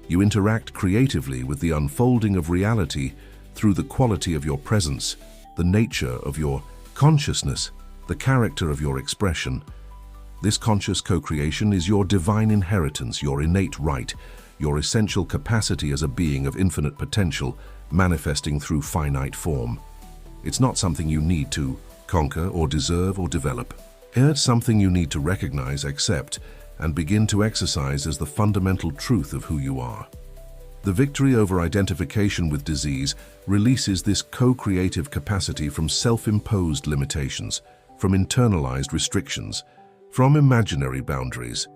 you interact creatively with the unfolding of reality through the quality of your presence, the nature of your consciousness, the character of your expression. This conscious co-creation is your divine inheritance, your innate right, your essential capacity as a being of infinite potential, manifesting through finite form. It's not something you need to conquer or deserve or develop. It's something you need to recognize, accept, and begin to exercise as the fundamental truth of who you are. The victory over identification with disease releases this co-creative capacity from self-imposed limitations, from internalized restrictions, from imaginary boundaries.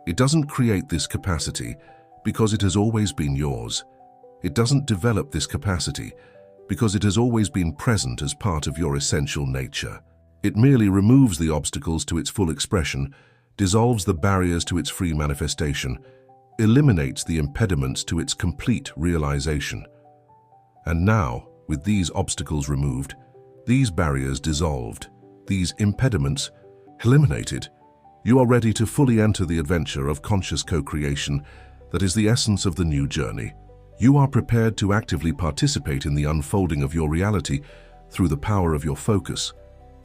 It doesn't create this capacity because it has always been yours. It doesn't develop this capacity because it has always been present as part of your essential nature. It merely removes the obstacles to its full expression, dissolves the barriers to its free manifestation, eliminates the impediments to its complete realization. And now, with these obstacles removed, these barriers dissolved, these impediments eliminated, you are ready to fully enter the adventure of conscious co-creation that is the essence of the new journey. You are prepared to actively participate in the unfolding of your reality through the power of your focus,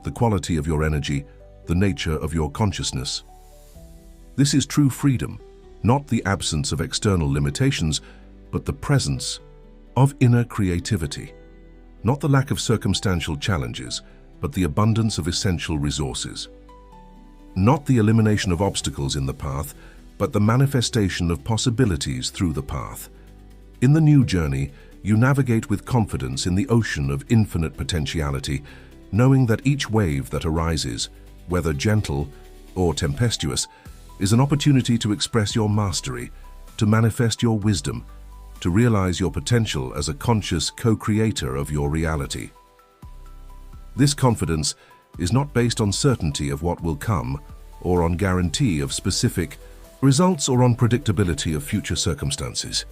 the quality of your energy, the nature of your consciousness. This is true freedom, not the absence of external limitations, but the presence of inner creativity. Not the lack of circumstantial challenges, but the abundance of essential resources. Not the elimination of obstacles in the path, but the manifestation of possibilities through the path. In the new journey, you navigate with confidence in the ocean of infinite potentiality, knowing that each wave that arises, whether gentle or tempestuous, is an opportunity to express your mastery, to manifest your wisdom, to realize your potential as a conscious co-creator of your reality. This confidence is not based on certainty of what will come, or on guarantee of specific results, or on predictability of future circumstances.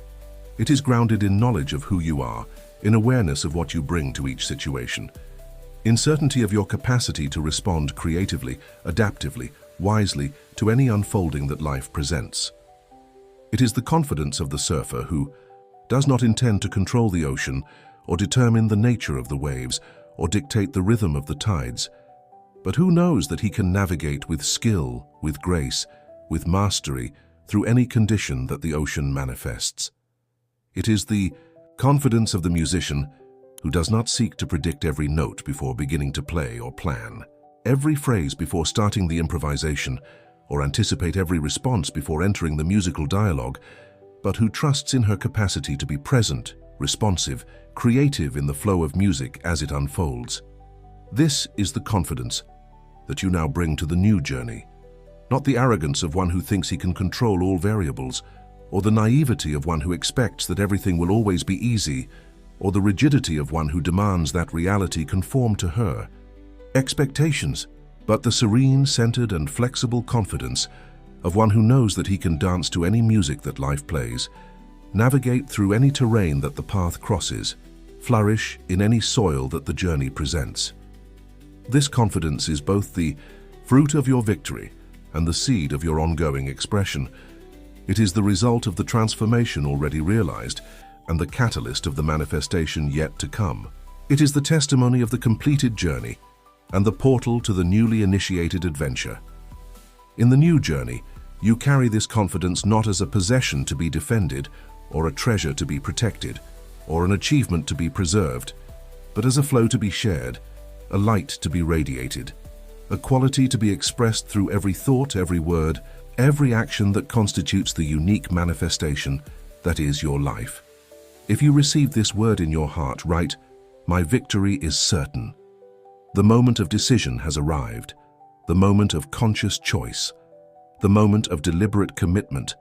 It is grounded in knowledge of who you are, in awareness of what you bring to each situation, in certainty of your capacity to respond creatively, adaptively, wisely to any unfolding that life presents. It is the confidence of the surfer who does not intend to control the ocean or determine the nature of the waves or dictate the rhythm of the tides, but who knows that he can navigate with skill, with grace, with mastery through any condition that the ocean manifests. It is the confidence of the musician who does not seek to predict every note before beginning to play or plan, every phrase before starting the improvisation, or anticipate every response before entering the musical dialogue, but who trusts in her capacity to be present, responsive, creative in the flow of music as it unfolds. This is the confidence that you now bring to the new journey, not the arrogance of one who thinks he can control all variables, or the naivety of one who expects that everything will always be easy, or the rigidity of one who demands that reality conform to her expectations, but the serene, centered, and flexible confidence of one who knows that he can dance to any music that life plays, navigate through any terrain that the path crosses, flourish in any soil that the journey presents. This confidence is both the fruit of your victory and the seed of your ongoing expression. It is the result of the transformation already realized and the catalyst of the manifestation yet to come. It is the testimony of the completed journey and the portal to the newly initiated adventure. In the new journey, you carry this confidence not as a possession to be defended, or a treasure to be protected, or an achievement to be preserved, but as a flow to be shared, a light to be radiated, a quality to be expressed through every thought, every word, every action that constitutes the unique manifestation that is your life. If you receive this word in your heart, write, "My victory is certain." The moment of decision has arrived, the moment of conscious choice, the moment of deliberate commitment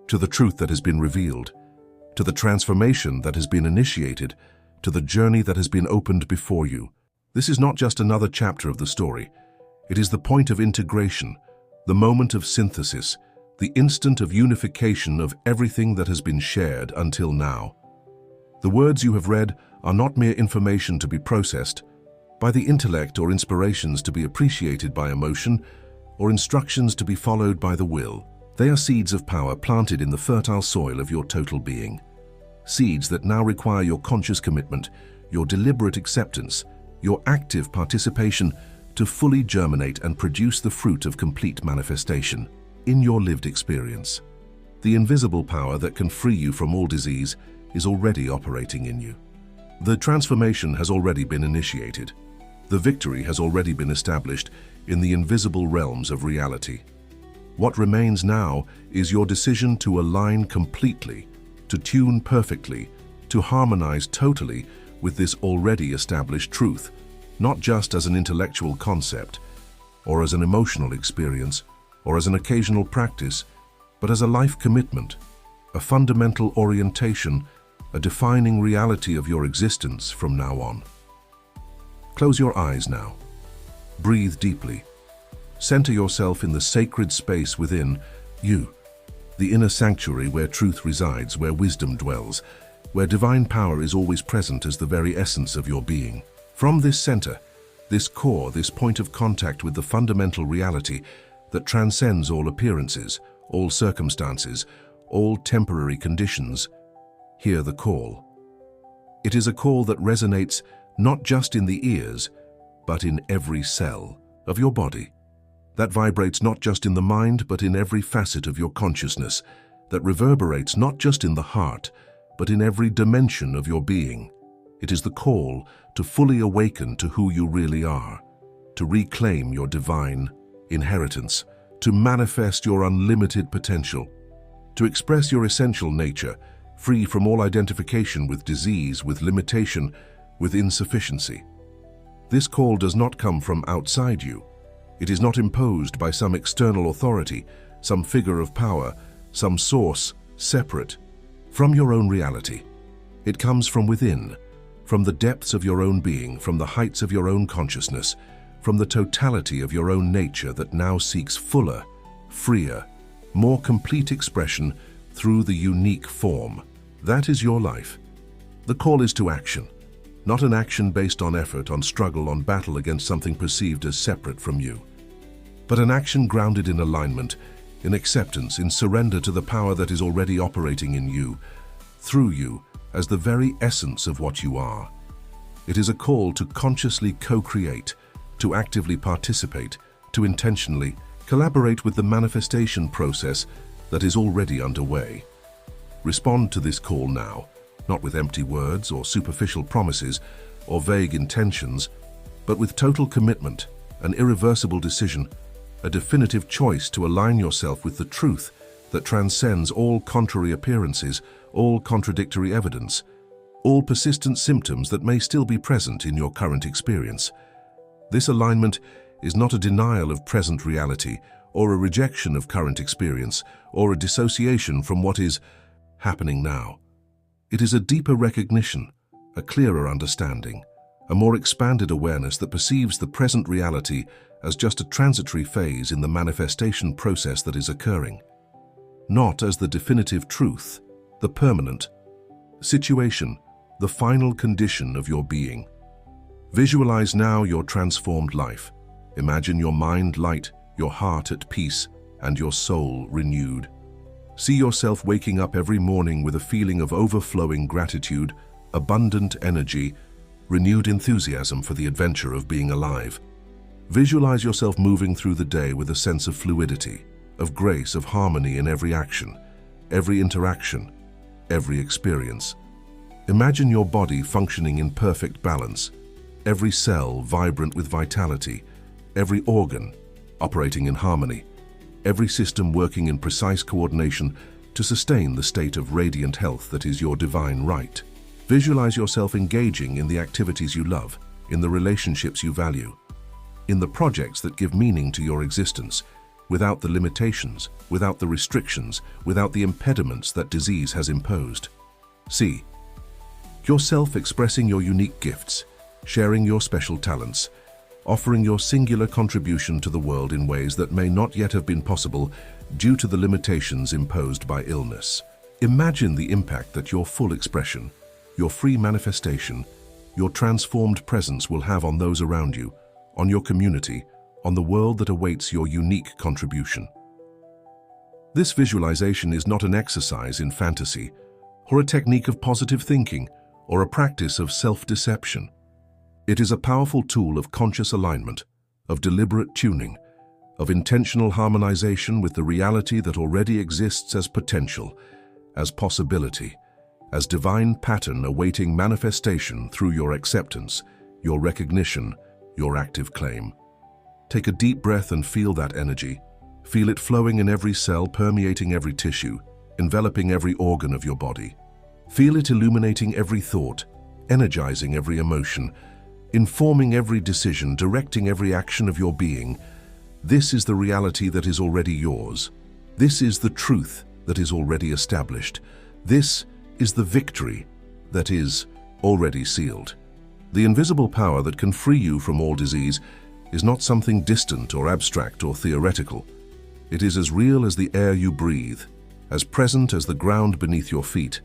to the truth that has been revealed, to the transformation that has been initiated, to the journey that has been opened before you. This is not just another chapter of the story. It is the point of integration, the moment of synthesis, the instant of unification of everything that has been shared until now. The words you have read are not mere information to be processed by the intellect or inspirations to be appreciated by emotion or instructions to be followed by the will. They are seeds of power planted in the fertile soil of your total being. Seeds that now require your conscious commitment, your deliberate acceptance, your active participation to fully germinate and produce the fruit of complete manifestation in your lived experience. The invisible power that can free you from all disease is already operating in you. The transformation has already been initiated. The victory has already been established in the invisible realms of reality. What remains now is your decision to align completely, to tune perfectly, to harmonize totally with this already established truth, not just as an intellectual concept, or as an emotional experience, or as an occasional practice, but as a life commitment, a fundamental orientation, a defining reality of your existence from now on. Close your eyes now. Breathe deeply. Center yourself in the sacred space within you, the inner sanctuary where truth resides, where wisdom dwells, where divine power is always present as the very essence of your being. From this center, this core, this point of contact with the fundamental reality that transcends all appearances, all circumstances, all temporary conditions, hear the call. It is a call that resonates not just in the ears, but in every cell of your body. That vibrates not just in the mind, but in every facet of your consciousness. That reverberates not just in the heart, but in every dimension of your being. It is the call to fully awaken to who you really are, to reclaim your divine inheritance, to manifest your unlimited potential, to express your essential nature, free from all identification with disease, with limitation, with insufficiency. This call does not come from outside you. It is not imposed by some external authority, some figure of power, some source separate from your own reality. It comes from within, from the depths of your own being, from the heights of your own consciousness, from the totality of your own nature that now seeks fuller, freer, more complete expression through the unique form. That is your life. The call is to action, not an action based on effort, on struggle, on battle against something perceived as separate from you, but an action grounded in alignment, in acceptance, in surrender to the power that is already operating in you, through you, as the very essence of what you are. It is a call to consciously co-create, to actively participate, to intentionally collaborate with the manifestation process that is already underway. Respond to this call now, not with empty words or superficial promises or vague intentions, but with total commitment, an irreversible decision, a definitive choice to align yourself with the truth that transcends all contrary appearances, all contradictory evidence, all persistent symptoms that may still be present in your current experience. This alignment is not a denial of present reality or a rejection of current experience or a dissociation from what is happening now. It is a deeper recognition, a clearer understanding, a more expanded awareness that perceives the present reality as just a transitory phase in the manifestation process that is occurring, not as the definitive truth, the permanent situation, the final condition of your being. Visualize now your transformed life. Imagine your mind light, your heart at peace, and your soul renewed. See yourself waking up every morning with a feeling of overflowing gratitude, abundant energy, renewed enthusiasm for the adventure of being alive. Visualize yourself moving through the day with a sense of fluidity, of grace, of harmony in every action, every interaction, every experience. Imagine your body functioning in perfect balance, every cell vibrant with vitality, every organ operating in harmony, every system working in precise coordination to sustain the state of radiant health that is your divine right. Visualize yourself engaging in the activities you love, in the relationships you value, in the projects that give meaning to your existence, without the limitations, without the restrictions, without the impediments that disease has imposed. See yourself expressing your unique gifts, sharing your special talents, offering your singular contribution to the world in ways that may not yet have been possible due to the limitations imposed by illness. Imagine the impact that your full expression, your free manifestation, your transformed presence will have on those around you, on your community, on the world that awaits your unique contribution. This visualization is not an exercise in fantasy, or a technique of positive thinking, or a practice of self-deception. It is a powerful tool of conscious alignment, of deliberate tuning, of intentional harmonization with the reality that already exists as potential, as possibility, as divine pattern awaiting manifestation through your acceptance, your recognition, your active claim. Take a deep breath and feel that energy. Feel it flowing in every cell, permeating every tissue, enveloping every organ of your body. Feel it illuminating every thought, energizing every emotion, informing every decision, directing every action of your being. This is the reality that is already yours. This is the truth that is already established. This is the victory that is already sealed. The invisible power that can free you from all disease is not something distant or abstract or theoretical. It is as real as the air you breathe, as present as the ground beneath your feet,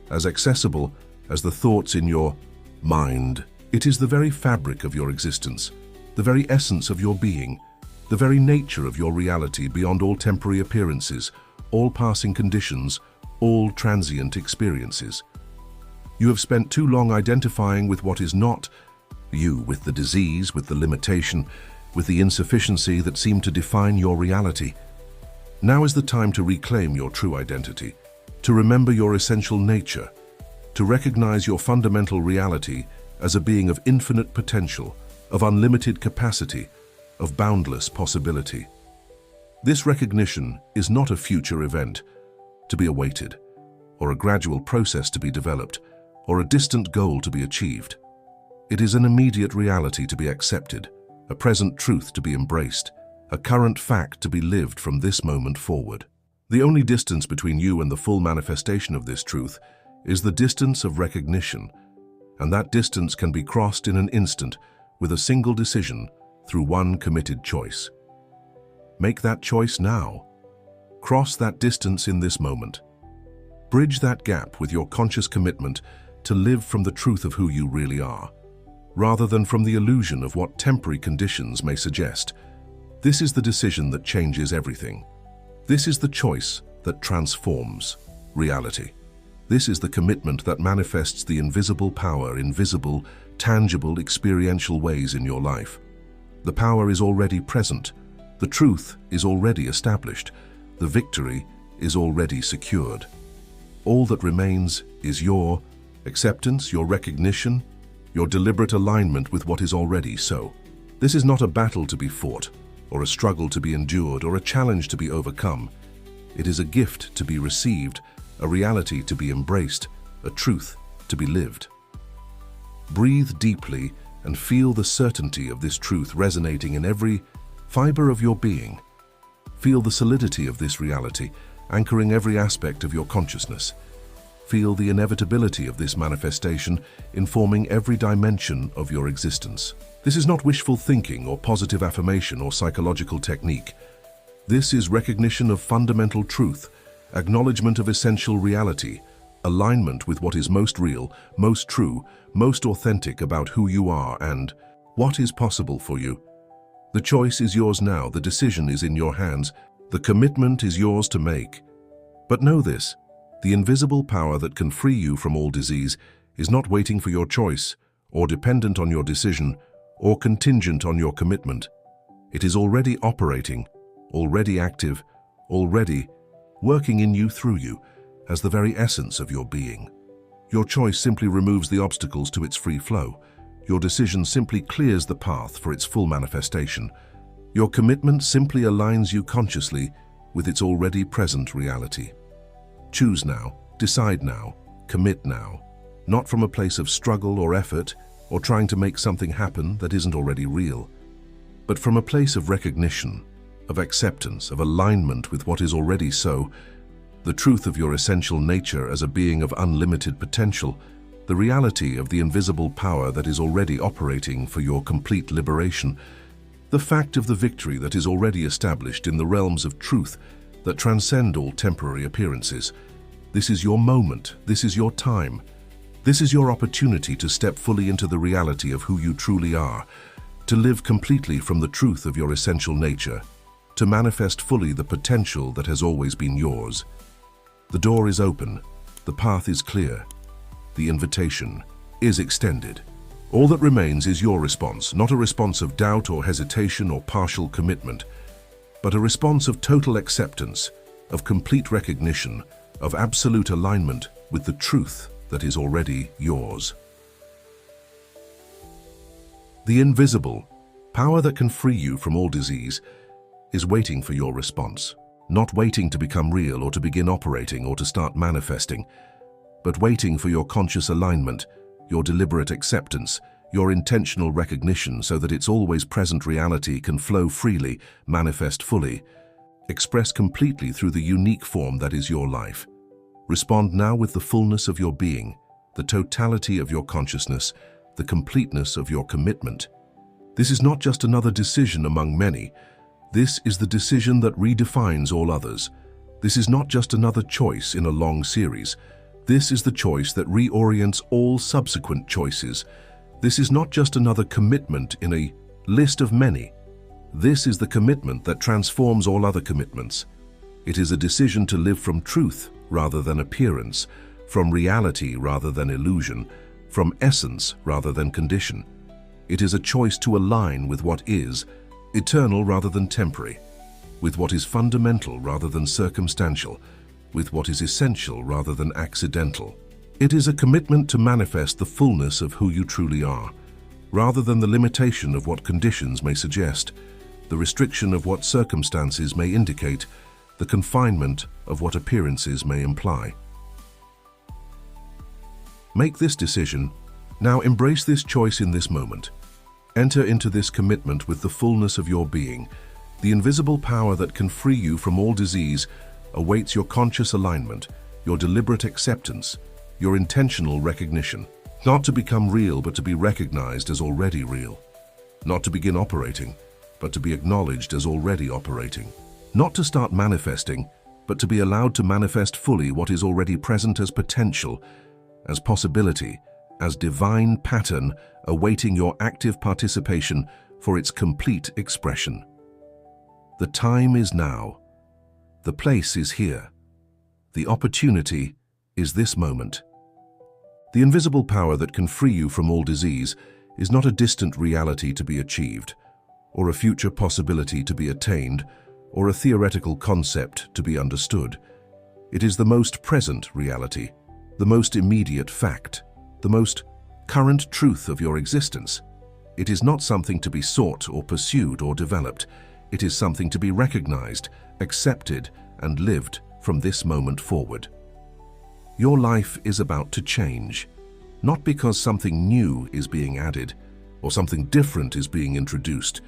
as accessible as the thoughts in your mind. It is the very fabric of your existence, the very essence of your being, the very nature of your reality beyond all temporary appearances, all passing conditions, all transient experiences. You have spent too long identifying with what is not you, with the disease, with the limitation, with the insufficiency that seem to define your reality. Now is the time to reclaim your true identity, to remember your essential nature, to recognize your fundamental reality as a being of infinite potential, of unlimited capacity, of boundless possibility. This recognition is not a future event to be awaited, or a gradual process to be developed, or a distant goal to be achieved. It is an immediate reality to be accepted, a present truth to be embraced, a current fact to be lived from this moment forward. The only distance between you and the full manifestation of this truth is the distance of recognition, and that distance can be crossed in an instant with a single decision through one committed choice. Make that choice now. Cross that distance in this moment. Bridge that gap with your conscious commitment to live from the truth of who you really are, rather than from the illusion of what temporary conditions may suggest. This is the decision that changes everything. This is the choice that transforms reality. This is the commitment that manifests the invisible power in visible, tangible, experiential ways in your life. The power is already present. The truth is already established. The victory is already secured. All that remains is your acceptance, your recognition, your deliberate alignment with what is already so. This is not a battle to be fought, or a struggle to be endured, or a challenge to be overcome. It is a gift to be received, a reality to be embraced, a truth to be lived. Breathe deeply and feel the certainty of this truth resonating in every fiber of your being. Feel the solidity of this reality, anchoring every aspect of your consciousness. Feel the inevitability of this manifestation, informing every dimension of your existence. This is not wishful thinking or positive affirmation or psychological technique. This is recognition of fundamental truth, acknowledgement of essential reality, alignment with what is most real, most true, most authentic about who you are and what is possible for you. The choice is yours now, the decision is in your hands, the commitment is yours to make. But know this, the invisible power that can free you from all disease is not waiting for your choice, or dependent on your decision, or contingent on your commitment. It is already operating, already active, already working in you through you, as the very essence of your being. Your choice simply removes the obstacles to its free flow. Your decision simply clears the path for its full manifestation. Your commitment simply aligns you consciously with its already present reality. Choose now, decide now, commit now, not from a place of struggle or effort or trying to make something happen that isn't already real, but from a place of recognition, of acceptance, of alignment with what is already so, the truth of your essential nature as a being of unlimited potential, the reality of the invisible power that is already operating for your complete liberation, the fact of the victory that is already established in the realms of truth that transcend all temporary appearances. This is your moment, this is your time. This is your opportunity to step fully into the reality of who you truly are, to live completely from the truth of your essential nature, to manifest fully the potential that has always been yours. The door is open, the path is clear, the invitation is extended. All that remains is your response, not a response of doubt or hesitation or partial commitment, but a response of total acceptance, of complete recognition, of absolute alignment with the truth that is already yours. The invisible power that can free you from all disease is waiting for your response, not waiting to become real or to begin operating or to start manifesting, but waiting for your conscious alignment, your deliberate acceptance, your intentional recognition so that its always present reality can flow freely, manifest fully, express completely through the unique form that is your life. Respond now with the fullness of your being, the totality of your consciousness, the completeness of your commitment. This is not just another decision among many. This is the decision that redefines all others. This is not just another choice in a long series. This is the choice that reorients all subsequent choices. This is not just another commitment in a list of many. This is the commitment that transforms all other commitments. It is a decision to live from truth rather than appearance, from reality rather than illusion, from essence rather than condition. It is a choice to align with what is, eternal rather than temporary, with what is fundamental rather than circumstantial, with what is essential rather than accidental. It is a commitment to manifest the fullness of who you truly are, rather than the limitation of what conditions may suggest, the restriction of what circumstances may indicate, the confinement of what appearances may imply. Make this decision. Now embrace this choice in this moment. Enter into this commitment with the fullness of your being. The invisible power that can free you from all disease awaits your conscious alignment, your deliberate acceptance, your intentional recognition. Not to become real, but to be recognized as already real. Not to begin operating, but to be acknowledged as already operating. Not to start manifesting, but to be allowed to manifest fully what is already present as potential, as possibility, as divine pattern awaiting your active participation for its complete expression. The time is now. The place is here. The opportunity is this moment. The invisible power that can free you from all disease is not a distant reality to be achieved, or a future possibility to be attained, or a theoretical concept to be understood. It is the most present reality, the most immediate fact, the most current truth of your existence. It is not something to be sought or pursued or developed. It is something to be recognized, accepted, and lived from this moment forward. Your life is about to change, not because something new is being added, or something different is being introduced,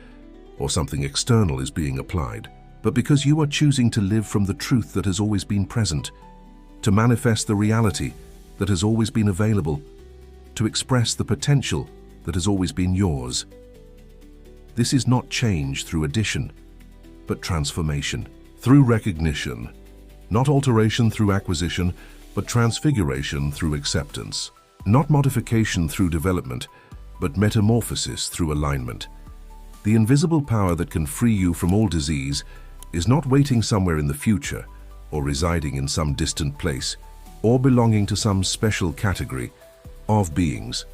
or something external is being applied, but because you are choosing to live from the truth that has always been present, to manifest the reality that has always been available, to express the potential that has always been yours. This is not change through addition, but transformation through recognition, not alteration through acquisition, but transfiguration through acceptance, not modification through development, but metamorphosis through alignment. The invisible power that can free you from all disease is not waiting somewhere in the future, or residing in some distant place, or belonging to some special category of beings.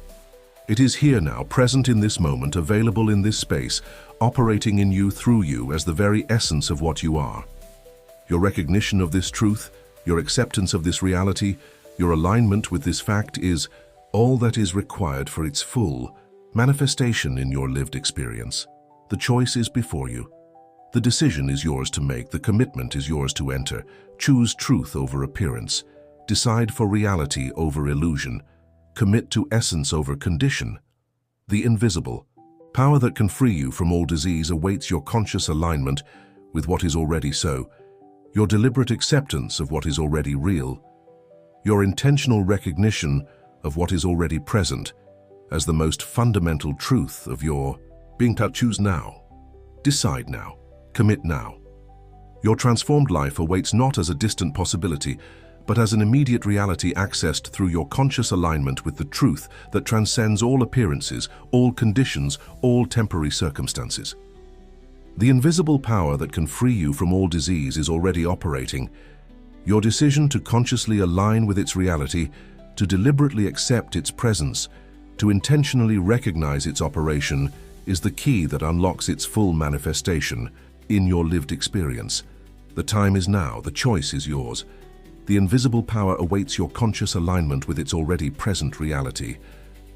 It is here now, present in this moment, available in this space, operating in you, through you, as the very essence of what you are. Your recognition of this truth, your acceptance of this reality, your alignment with this fact is all that is required for its full, Manifestation in your lived experience. The choice is before you. The decision is yours to make, the commitment is yours to enter. Choose truth over appearance. Decide for reality over illusion. Commit to essence over condition. The invisible. Power that can free you from all disease awaits your conscious alignment with what is already so, your deliberate acceptance of what is already real, your intentional recognition of what is already present as the most fundamental truth of your being. To choose now. Decide now. Commit now. Your transformed life awaits not as a distant possibility, but as an immediate reality accessed through your conscious alignment with the truth that transcends all appearances, all conditions, all temporary circumstances. The invisible power that can free you from all disease is already operating. Your decision to consciously align with its reality, to deliberately accept its presence, to intentionally recognize its operation, is the key that unlocks its full manifestation in your lived experience. The time is now, the choice is yours. The invisible power awaits your conscious alignment with its already present reality.